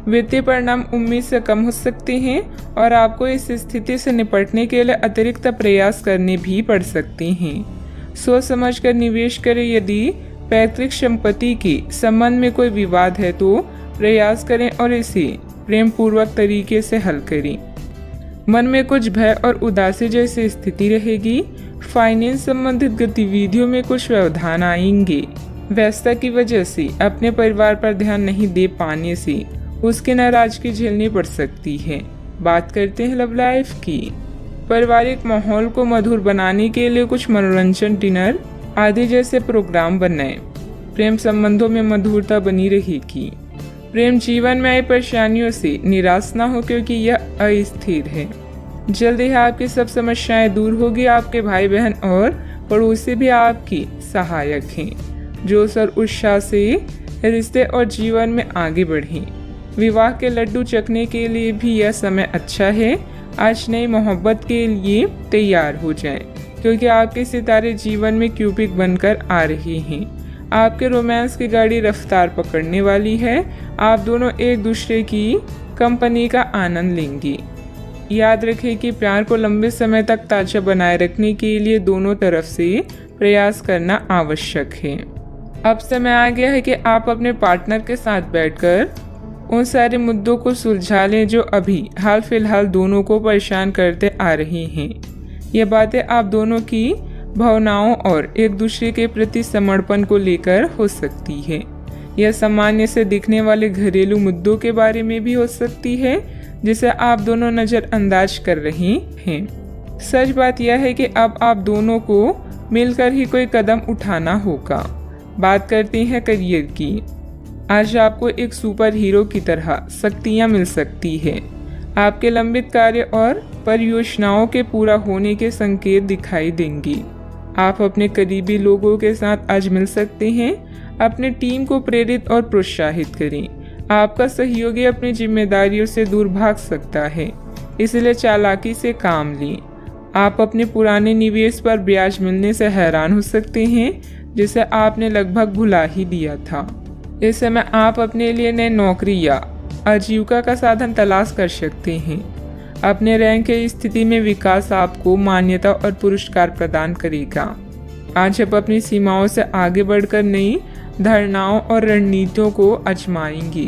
वित्तीय परिणाम उम्मीद से कम हो सकते हैं और आपको इस स्थिति से निपटने के लिए अतिरिक्त प्रयास करने भी पड़ सकते हैं। सोच समझकर निवेश करें। यदि पैतृक संपत्ति के संबंध में कोई विवाद है तो प्रयास करें और इसे प्रेम पूर्वक तरीके से हल करें। मन में कुछ भय और उदासी जैसी स्थिति रहेगी। फाइनेंस संबंधित गतिविधियों में कुछ व्यवधान आएंगे। व्यस्तता की वजह से अपने परिवार पर ध्यान नहीं दे पाने से उसकी नाराजगी झेलनी पड़ सकती है। बात करते हैं लव लाइफ की। पारिवारिक माहौल को मधुर बनाने के लिए कुछ मनोरंजन, डिनर आदि जैसे प्रोग्राम बनाएं। प्रेम संबंधों में मधुरता बनी रहेगी। प्रेम जीवन में आई परेशानियों से निराश ना हो क्योंकि यह अस्थिर है। जल्द ही आपकी सब समस्याएं दूर होगी। आपके भाई बहन और पड़ोसी भी आपकी सहायक हैं। जोश और उत्साह से रिश्ते और जीवन में आगे बढ़ें। विवाह के लड्डू चखने के लिए भी यह समय अच्छा है। आज नई मोहब्बत के लिए तैयार हो जाएं, क्योंकि आपके सितारे जीवन में क्यूपिड बनकर आ रहे हैं। आपके रोमांस की गाड़ी रफ्तार पकड़ने वाली है। आप दोनों एक दूसरे की कंपनी का आनंद लेंगे। याद रखें कि प्यार को लंबे समय तक ताज़ा बनाए रखने के लिए दोनों तरफ से प्रयास करना आवश्यक है। अब समय आ गया है कि आप अपने पार्टनर के साथ बैठकर उन सारे मुद्दों को सुलझा लें जो अभी हाल फिलहाल दोनों को परेशान करते आ रही हैं। ये बातें आप दोनों की भावनाओं और एक दूसरे के प्रति समर्पण को लेकर हो सकती है। यह सामान्य से दिखने वाले घरेलू मुद्दों के बारे में भी हो सकती है जिसे आप दोनों नज़रअंदाज कर रहे हैं। सच बात यह है कि अब आप दोनों को मिलकर ही कोई कदम उठाना होगा। बात करते हैं करियर की। आज आपको एक सुपर हीरो की तरह शक्तियाँ मिल सकती है। आपके लंबित कार्य और परियोजनाओं के पूरा होने के संकेत दिखाई देंगे। आप अपने करीबी लोगों के साथ आज मिल सकते हैं। अपने टीम को प्रेरित और प्रोत्साहित करें। आपका सहयोगी अपनी जिम्मेदारियों से दूर भाग सकता है, इसलिए चालाकी से काम लें। आप अपने पुराने निवेश पर ब्याज मिलने से हैरान हो सकते हैं, जिसे आपने लगभग भुला ही दिया था। इस समय आप अपने लिए नई नौकरी या आजीविका का साधन तलाश कर सकते हैं। अपने रैंक की स्थिति में विकास आपको मान्यता और पुरस्कार प्रदान करेगा। आज आप अपनी सीमाओं से आगे बढ़कर नई धारणाओं और रणनीतियों को आजमाएंगे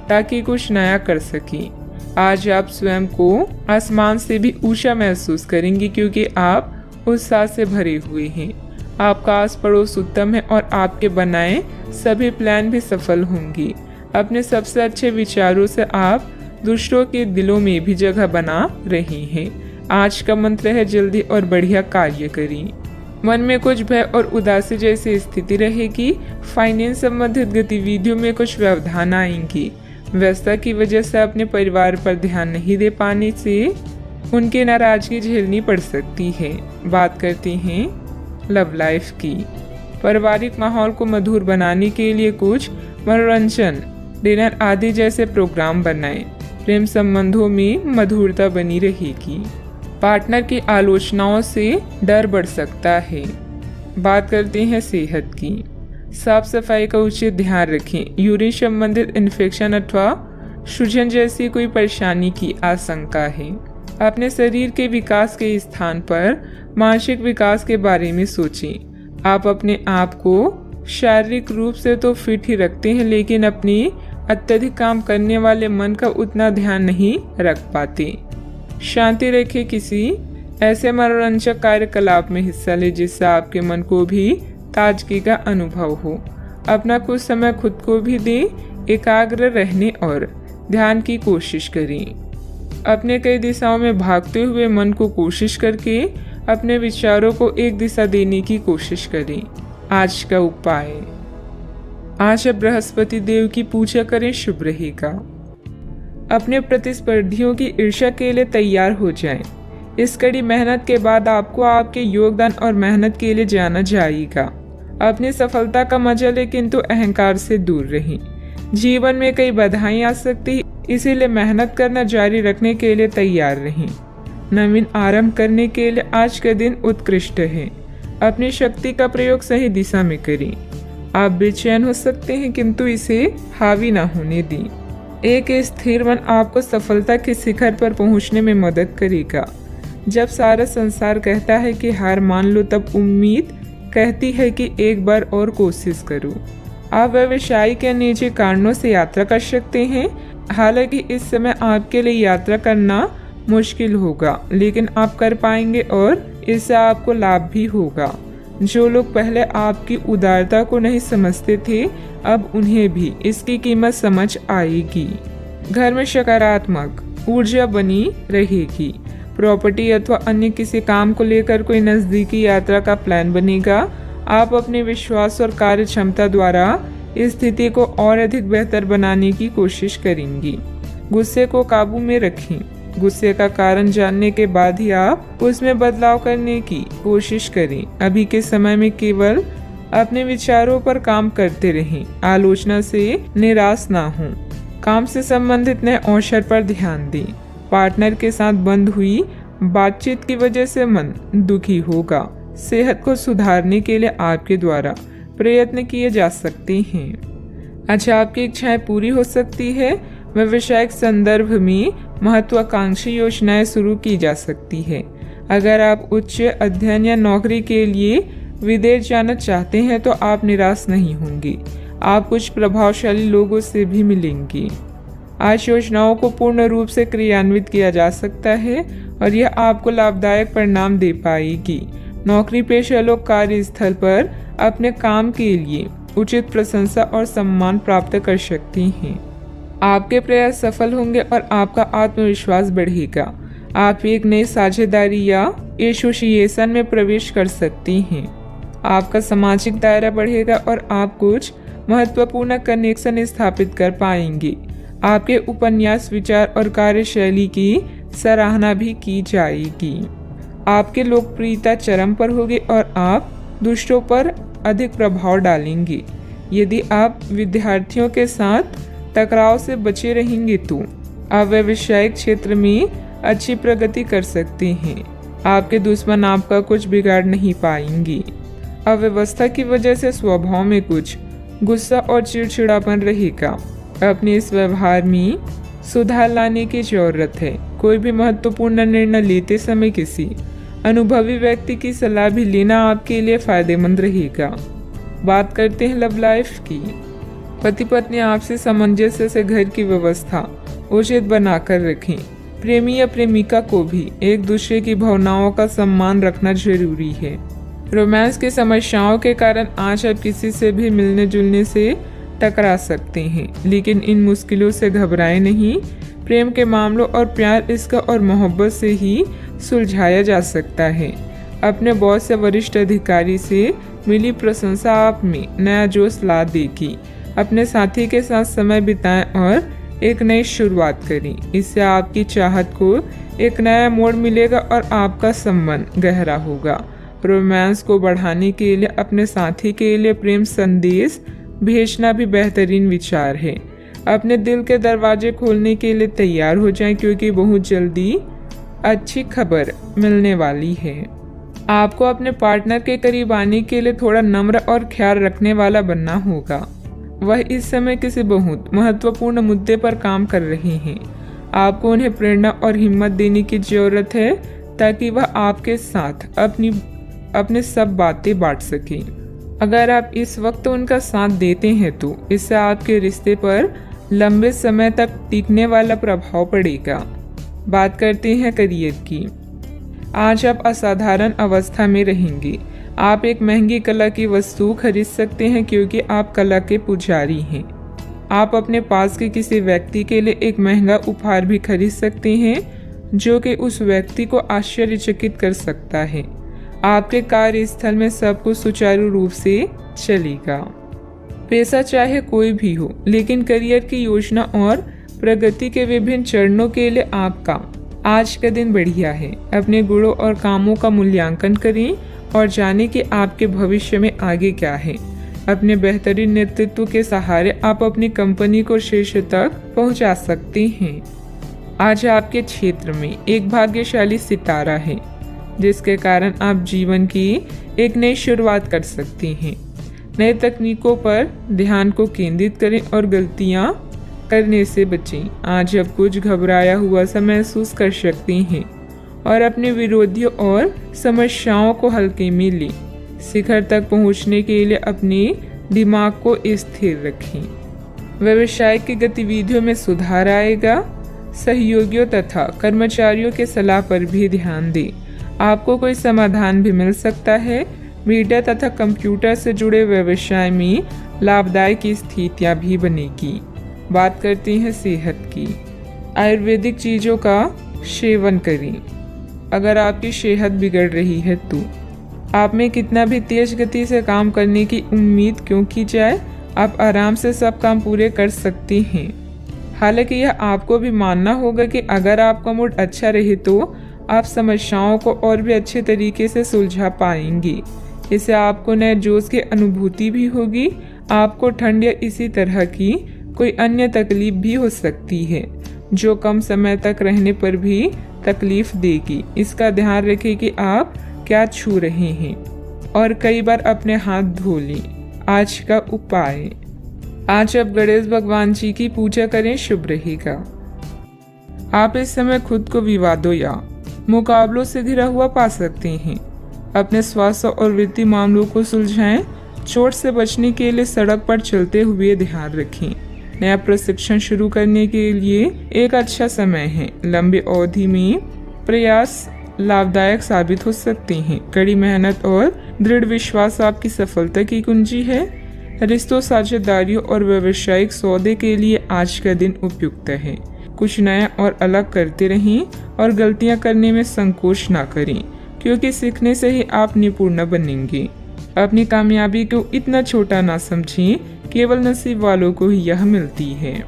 ताकि कुछ नया कर सकें। आज आप स्वयं को आसमान से भी ऊंचा महसूस करेंगे क्योंकि आप उत्साह से भरे हुए हैं। आपका आस पड़ोस उत्तम है और आपके बनाए सभी प्लान भी सफल होंगे। अपने सबसे अच्छे विचारों से आप दूसरों के दिलों में भी जगह बना रहे हैं। आज का मंत्र है जल्दी और बढ़िया कार्य करें। मन में कुछ भय और उदासी जैसी स्थिति रहेगी। फाइनेंस संबंधित गतिविधियों में कुछ व्यवधान आएंगी। व्यस्तता की वजह से अपने परिवार पर ध्यान नहीं दे पाने से उनकी नाराजगी झेलनी पड़ सकती है। बात करते हैं लव लाइफ की। पारिवारिक माहौल को मधुर बनाने के लिए कुछ मनोरंजन, डिनर आदि जैसे प्रोग्राम बनाएं। प्रेम संबंधों में मधुरता बनी रहेगी। पार्टनर की आलोचनाओं से डर बढ़ सकता है। बात करते हैं सेहत की। साफ सफाई का उचित ध्यान रखें। यूरिन संबंधित इन्फेक्शन अथवा सूजन जैसी कोई परेशानी की आशंका है। अपने शरीर के विकास के स्थान पर मानसिक विकास के बारे में सोचें। आप अपने आप को शारीरिक रूप से तो फिट ही रखते हैं, लेकिन अपनी अत्यधिक काम करने वाले मन का उतना ध्यान नहीं रख पाते। शांति रखें। किसी ऐसे मनोरंजक कार्यकलाप में हिस्सा लें जिससे आपके मन को भी ताजगी का अनुभव हो। अपना कुछ समय खुद को भी दें। एकाग्र रहने और ध्यान की कोशिश करें। अपने कई दिशाओं में भागते हुए मन को कोशिश करके अपने विचारों को एक दिशा देने की कोशिश करें। आज का उपाय, आज आप बृहस्पति देव की पूजा करें, शुभ रहेगा। अपने प्रतिस्पर्धियों की ईर्ष्या के लिए तैयार हो जाएं। इस कड़ी मेहनत के बाद आपको आपके योगदान और मेहनत के लिए जाना जाएगा। अपनी सफलता का मजा लें, किंतु अहंकार से दूर रहें। जीवन में कई बाधाएं आ सकती हैं, इसीलिए मेहनत करना जारी रखने के लिए तैयार रहें। नवीन आरंभ करने के लिए आज का दिन उत्कृष्ट है। अपनी शक्ति का प्रयोग सही दिशा में करें। आप बेचैन हो सकते हैं, किंतु इसे हावी ना होने दें। एक स्थिर मन आपको सफलता के शिखर पर पहुंचने में मदद करेगा। जब सारा संसार कहता है कि हार मान लो, तब उम्मीद कहती है कि एक बार और कोशिश करो। आप व्यवसायिक या निजी कारणों से यात्रा कर सकते हैं। हालांकि इस समय आपके लिए यात्रा करना मुश्किल होगा, लेकिन आप कर पाएंगे और इससे आपको लाभ भी होगा। जो लोग पहले आपकी उदारता को नहीं समझते थे, अब उन्हें भी इसकी कीमत समझ आएगी। घर में सकारात्मक ऊर्जा बनी रहेगी। प्रॉपर्टी अथवा अन्य किसी काम को लेकर कोई नज़दीकी यात्रा का प्लान बनेगा। आप अपने विश्वास और कार्य क्षमता द्वारा इस स्थिति को और अधिक बेहतर बनाने की कोशिश करेंगी। गुस्से को काबू में रखें। गुस्से का कारण जानने के बाद ही आप उसमें बदलाव करने की कोशिश करें। अभी के समय में केवल अपने विचारों पर काम करते रहें। आलोचना से निराश ना हों। काम से संबंधित नए अवसर पर ध्यान दें। पार्टनर के साथ बंद हुई बातचीत की वजह से मन दुखी होगा। सेहत को सुधारने के लिए आपके द्वारा प्रयत्न किए जा सकते हैं। अच्छा, आपकी इच्छाएं पूरी हो सकती है। व्यवसायिक संदर्भ में महत्वाकांक्षी योजनाएं शुरू की जा सकती है। अगर आप उच्च अध्ययन या नौकरी के लिए विदेश जाना चाहते हैं तो आप निराश नहीं होंगे। आप कुछ प्रभावशाली लोगों से भी मिलेंगे। आज योजनाओं को पूर्ण रूप से क्रियान्वित किया जा सकता है और यह आपको लाभदायक परिणाम दे पाएगी। नौकरी पेशा लोग कार्यस्थल पर अपने काम के लिए उचित प्रशंसा और सम्मान प्राप्त कर सकते हैं। आपके प्रयास सफल होंगे और आपका आत्मविश्वास बढ़ेगा। आप एक नई साझेदारी या एसोसिएशन में प्रवेश कर सकते हैं। आपका सामाजिक दायरा बढ़ेगा और आप कुछ महत्वपूर्ण कनेक्शन स्थापित कर पाएंगे। आपके उपन्यास, विचार और कार्यशैली की सराहना भी की जाएगी। आपकी लोकप्रियता चरम पर होगी और आप दूसरों पर अधिक प्रभाव डालेंगे। यदि आप विद्यार्थियों के साथ टकराव से बचे रहेंगे तो आप व्यावसायिक क्षेत्र में अच्छी प्रगति कर सकते हैं। आपके दुश्मन आपका कुछ बिगाड़ नहीं पाएंगे। अव्यवस्था की वजह से स्वभाव में कुछ गुस्सा और चिड़चिड़ापन रहेगा। अपने इस व्यवहार में सुधार लाने की जरूरत है। कोई भी महत्वपूर्ण निर्णय लेते समय किसी अनुभवी व्यक्ति की सलाह भी लेना आपके लिए फायदेमंद रहेगा। बात करते हैं लव लाइफ की। पति पत्नी आपसी सामंजस्य से घर की व्यवस्था उचित बनाकर रखें। प्रेमी या प्रेमिका को भी एक दूसरे की भावनाओं का सम्मान रखना जरूरी है। रोमांस की समस्याओं के कारण आज आप किसी से भी मिलने जुलने से टकरा सकते हैं, लेकिन इन मुश्किलों से घबराएं नहीं। प्रेम के मामलों और प्यार, इसका और मोहब्बत से ही सुलझाया जा सकता है। अपने बॉस या वरिष्ठ अधिकारी से मिली प्रशंसा आप में नया जोश ला देगी। अपने साथी के साथ समय बिताएं और एक नई शुरुआत करें। इससे आपकी चाहत को एक नया मोड़ मिलेगा और आपका संबंध गहरा होगा। रोमांस को बढ़ाने के लिए अपने साथी के लिए प्रेम संदेश भेजना भी बेहतरीन विचार है। अपने दिल के दरवाजे खोलने के लिए तैयार हो जाएं, क्योंकि बहुत जल्दी अच्छी खबर मिलने वाली है। आपको अपने पार्टनर के करीब आने के लिए थोड़ा नम्र और ख्याल रखने वाला बनना होगा। वह इस समय किसी बहुत महत्वपूर्ण मुद्दे पर काम कर रहे हैं। आपको उन्हें प्रेरणा और हिम्मत देने की जरूरत है ताकि वह आपके साथ अपने सब बातें बांट सकें। अगर आप इस वक्त उनका साथ देते हैं तो इससे आपके रिश्ते पर लंबे समय तक टिकने वाला प्रभाव पड़ेगा। बात करते हैं करियर की। आज आप असाधारण अवस्था में रहेंगे। आप एक महंगी कला की वस्तु खरीद सकते हैं क्योंकि आप कला के पुजारी हैं। आप अपने पास के किसी व्यक्ति के लिए एक महंगा उपहार भी खरीद सकते हैं जो कि उस व्यक्ति को आश्चर्यचकित कर सकता है। आपके कार्यस्थल में सब कुछ सुचारू रूप से चलेगा। पेशा चाहे कोई भी हो, लेकिन करियर की योजना और प्रगति के विभिन्न चरणों के लिए आपका आज का दिन बढ़िया है। अपने गुणों और कामों का मूल्यांकन करें और जानें कि आपके भविष्य में आगे क्या है। अपने बेहतरीन नेतृत्व के सहारे आप अपनी कंपनी को शीर्ष तक पहुंचा सकते हैं। आज आपके क्षेत्र में एक भाग्यशाली सितारा है जिसके कारण आप जीवन की एक नई शुरुआत कर सकते हैं। नए तकनीकों पर ध्यान को केंद्रित करें और गलतियां करने से बचें। आज आप कुछ घबराया हुआ सा महसूस कर सकते हैं और अपने विरोधियों और समस्याओं को हल्के में लें। शिखर तक पहुंचने के लिए अपने दिमाग को स्थिर रखें। व्यवसायिक की गतिविधियों में सुधार आएगा। सहयोगियों तथा कर्मचारियों के सलाह पर भी ध्यान दें। आपको कोई समाधान भी मिल सकता है। मीडिया तथा कंप्यूटर से जुड़े व्यवसाय में लाभदायक स्थितियां भी बनेगी। बात करते हैं सेहत की। आयुर्वेदिक चीज़ों का सेवन करें। अगर आपकी सेहत बिगड़ रही है तो आप में कितना भी तेज गति से काम करने की उम्मीद क्यों की जाए, आप आराम से सब काम पूरे कर सकते हैं। हालांकि यह आपको भी मानना होगा कि अगर आपका मूड अच्छा रहे तो आप समस्याओं को और भी अच्छे तरीके से सुलझा पाएंगे। इससे आपको नए जोश की अनुभूति भी होगी। आपको ठंड या इसी तरह की कोई अन्य तकलीफ भी हो सकती है जो कम समय तक रहने पर भी तकलीफ देगी। इसका ध्यान रखें कि आप क्या छू रहे हैं और कई बार अपने हाथ धो लें। आज का उपाय, आज आप गणेश भगवान जी की पूजा करें, शुभ रहेगा। आप इस समय खुद को विवादों या मुकाबलों से घिरा हुआ पा सकते हैं। अपने स्वास्थ्य और वित्तीय मामलों को सुलझाएं। चोट से बचने के लिए सड़क पर चलते हुए ध्यान रखें। नया प्रशिक्षण शुरू करने के लिए एक अच्छा समय है। लंबी अवधि में प्रयास लाभदायक साबित हो सकते हैं। कड़ी मेहनत और दृढ़ विश्वास आपकी सफलता की कुंजी है। रिश्तों, साझेदारियों और व्यावसायिक सौदे के लिए आज का दिन उपयुक्त है। कुछ नया और अलग करते रहें और गलतियां करने में संकोच ना करें, क्योंकि सीखने से ही आप निपुण बनेंगे। अपनी कामयाबी को इतना छोटा ना समझें, केवल नसीब वालों को ही यह मिलती है।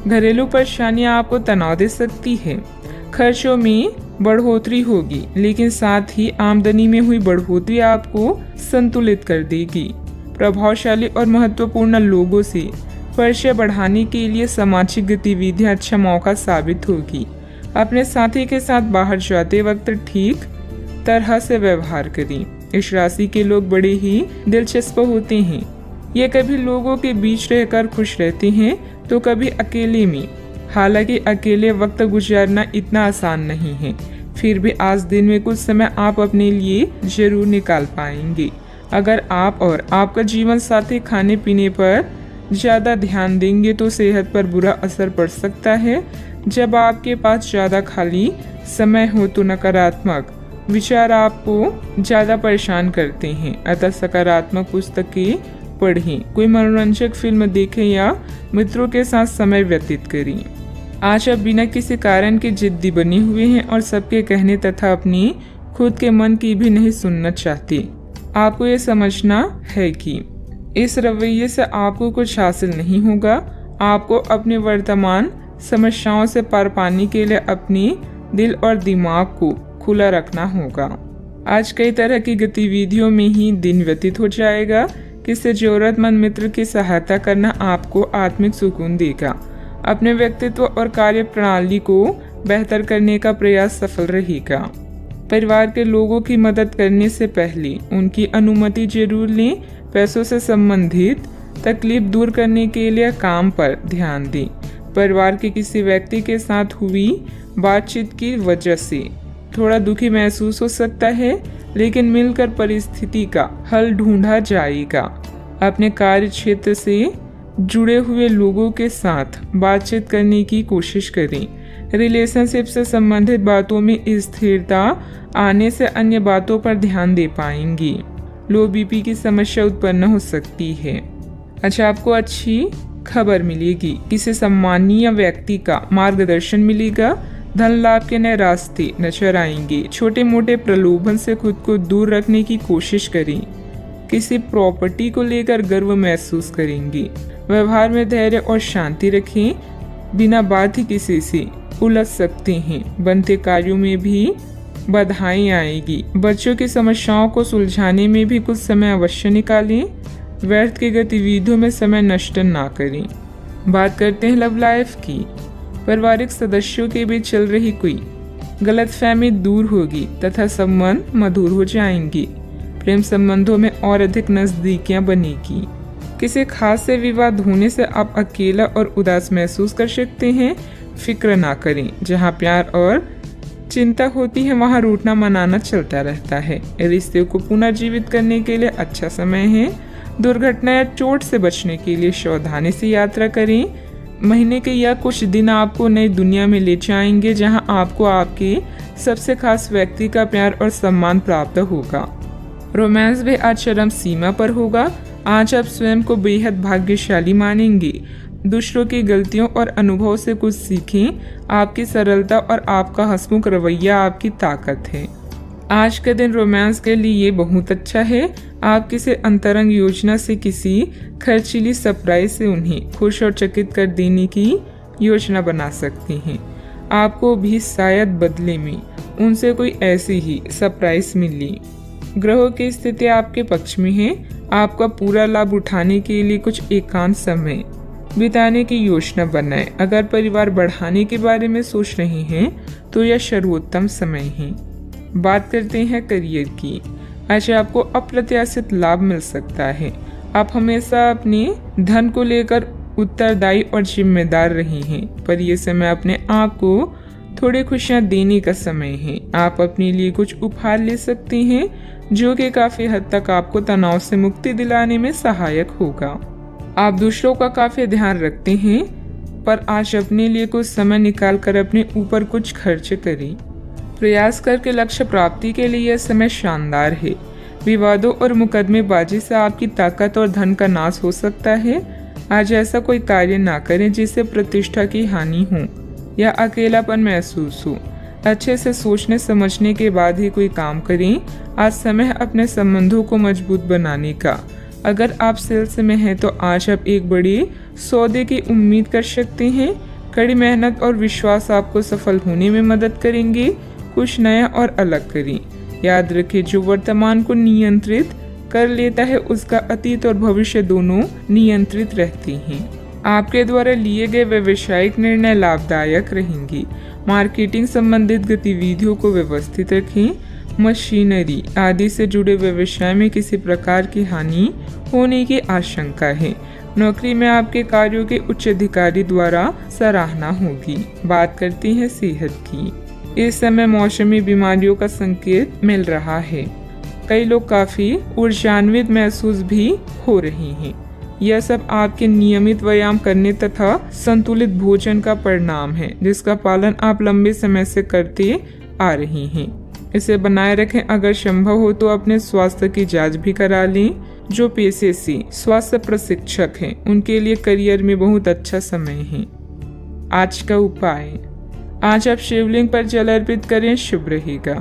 घरेलू परेशानियां आपको तनाव दे सकती है। खर्चों में बढ़ोतरी होगी, लेकिन साथ ही आमदनी में हुई बढ़ोतरी आपको संतुलित कर देगी। प्रभावशाली और महत्वपूर्ण लोगों से परिचय बढ़ाने के लिए सामाजिक गतिविधियां अच्छा मौका साबित होगी। अपने साथी के साथ बाहर जाते वक्त ठीक तरह से व्यवहार करें। इस राशि के लोग बड़े ही दिलचस्प होते हैं। ये कभी लोगों के बीच रहकर खुश रहते हैं तो कभी अकेले में। हालांकि अकेले वक्त गुजारना इतना आसान नहीं है, फिर भी आज दिन में कुछ समय आप अपने लिए जरूर निकाल पाएंगे। अगर आप और आपका जीवन साथी खाने पीने पर ज़्यादा ध्यान देंगे तो सेहत पर बुरा असर पड़ सकता है। जब आपके पास ज़्यादा खाली समय हो तो नकारात्मक विचार आपको ज़्यादा परेशान करते हैं। अतः सकारात्मक पुस्तकें पढ़ें, कोई मनोरंजक फिल्म देखें या मित्रों के साथ समय व्यतीत करें। आज आप बिना किसी कारण के जिद्दी बने हुए हैं और सबके कहने तथा अपनी खुद के मन की भी नहीं सुनना चाहते। आपको ये समझना है कि इस रवैये से आपको कुछ हासिल नहीं होगा। आपको अपने वर्तमान समस्याओं से पार पाने के लिए अपने दिल और दिमाग को खुला रखना होगा। आज कई तरह की गतिविधियों में ही दिन व्यतीत हो जाएगा। किसी जरूरतमंद मित्र की सहायता करना आपको आत्मिक सुकून देगा। अपने व्यक्तित्व और कार्य प्रणाली को बेहतर करने का प्रयास सफल रहेगा। परिवार के लोगों की मदद करने से पहले उनकी अनुमति जरूर लें। पैसों से संबंधित तकलीफ दूर करने के लिए काम पर ध्यान दें। परिवार के किसी व्यक्ति के साथ हुई बातचीत की वजह से थोड़ा दुखी महसूस हो सकता है, लेकिन मिलकर परिस्थिति का हल ढूंढा जाएगा। अपने कार्य क्षेत्र से जुड़े हुए लोगों के साथ बातचीत करने की कोशिश करें। रिलेशनशिप से संबंधित बातों में स्थिरता आने से अन्य बातों पर ध्यान दे पाएंगी। लो बीपी की समस्या उत्पन्न हो सकती है। अच्छा, आपको अच्छी खबर मिलेगी। किसी सम्मानीय व्यक्ति का मार्गदर्शन मिलेगा। धन लाभ के नए रास्ते नजर आएंगे। छोटे मोटे प्रलोभन से खुद को दूर रखने की कोशिश करें। किसी प्रॉपर्टी को लेकर गर्व महसूस करेंगे। व्यवहार में धैर्य और शांति रखें। बिना बात ही किसी से उलझ सकते हैं। बनते कार्यों में भी बाधाएं आएगी। बच्चों की समस्याओं को सुलझाने में भी कुछ समय अवश्य निकालें। व्यर्थ की गतिविधियों में समय नष्ट ना करें। बात करते हैं लव लाइफ की। पारिवारिक सदस्यों के बीच चल रही कोई गलतफहमी दूर होगी तथा संबंध मधुर हो जाएंगे। प्रेम संबंधों में और अधिक नजदीकियां बनेगी। किसी खास से विवाद होने से आप अकेला और उदास महसूस कर सकते हैं। फिक्र ना करें। जहां प्यार और चिंता होती है वहां रूठना मनाना चलता रहता है। रिश्ते को पुनर्जीवित करने के लिए अच्छा समय है। दुर्घटना या चोट से बचने के लिए सावधानी से यात्रा करें। महीने के या कुछ दिन आपको नई दुनिया में ले जाएंगे, जहां आपको आपके सबसे खास व्यक्ति का प्यार और सम्मान प्राप्त होगा। रोमांस भी आज चरम सीमा पर होगा। आज आप स्वयं को बेहद भाग्यशाली मानेंगे। दूसरों की गलतियों और अनुभव से कुछ सीखें। आपकी सरलता और आपका हंसमुख रवैया आपकी ताकत है। आज का दिन रोमांस के लिए बहुत अच्छा है। आप किसी अंतरंग योजना से किसी खर्चीली सरप्राइज से उन्हें खुश और चकित कर देने की योजना बना सकते हैं। आपको भी शायद बदले में उनसे कोई ऐसी ही सरप्राइज मिली। ग्रहों की स्थिति आपके पक्ष में है। आपका पूरा लाभ उठाने के लिए कुछ एकांत समय बिताने की योजना बनाएं। अगर परिवार बढ़ाने के बारे में सोच रहे हैं तो यह सर्वोत्तम समय है। बात करते हैं करियर की। आज आपको अप्रत्याशित लाभ मिल सकता है। आप हमेशा अपने धन को लेकर उत्तरदायी और जिम्मेदार रहे हैं, पर यह समय अपने आप को थोड़ी खुशियां देने का समय है। आप अपने लिए कुछ उपहार ले सकते हैं, जो कि काफी हद तक आपको तनाव से मुक्ति दिलाने में सहायक होगा। आप दूसरों का काफी ध्यान रखते हैं, पर आज अपने लिए कुछ समय निकालकर अपने ऊपर कुछ खर्च करें। प्रयास करके लक्ष्य प्राप्ति के लिए यह समय शानदार है। विवादों और मुकदमेबाजी से आपकी ताकत और धन का नाश हो सकता है। आज ऐसा कोई कार्य ना करें जिससे प्रतिष्ठा की हानि हो या अकेलापन महसूस हो। अच्छे से सोचने समझने के बाद ही कोई काम करें। आज समय अपने संबंधों को मजबूत बनाने का। अगर आप सेल्स में हैं तो आज आप एक बड़े सौदे की उम्मीद कर सकते हैं। कड़ी मेहनत और विश्वास आपको सफल होने में मदद करेंगे। कुछ नया और अलग करें। याद रखें, जो वर्तमान को नियंत्रित कर लेता है उसका अतीत और भविष्य दोनों नियंत्रित रहते हैं। आपके द्वारा लिए गए व्यावसायिक निर्णय लाभदायक रहेंगे। मार्केटिंग संबंधित गतिविधियों को व्यवस्थित रखें। मशीनरी आदि से जुड़े व्यवसाय में किसी प्रकार की हानि होने की आशंका है। नौकरी में आपके कार्यों के उच्च अधिकारी द्वारा सराहना होगी। बात करते हैं सेहत की। इस समय मौसमी बीमारियों का संकेत मिल रहा है। कई लोग काफी ऊर्जान्वित महसूस भी हो रहे हैं। यह सब आपके नियमित व्यायाम करने तथा संतुलित भोजन का परिणाम है, जिसका पालन आप लंबे समय से करते आ रहे हैं। इसे बनाए रखें। अगर संभव हो तो अपने स्वास्थ्य की जांच भी करा लें। जो पेशे से स्वास्थ्य प्रशिक्षक हैं, उनके लिए करियर में बहुत अच्छा समय है। आज का उपाय, आज आप शिवलिंग पर जल अर्पित करें, शुभ रहेगा।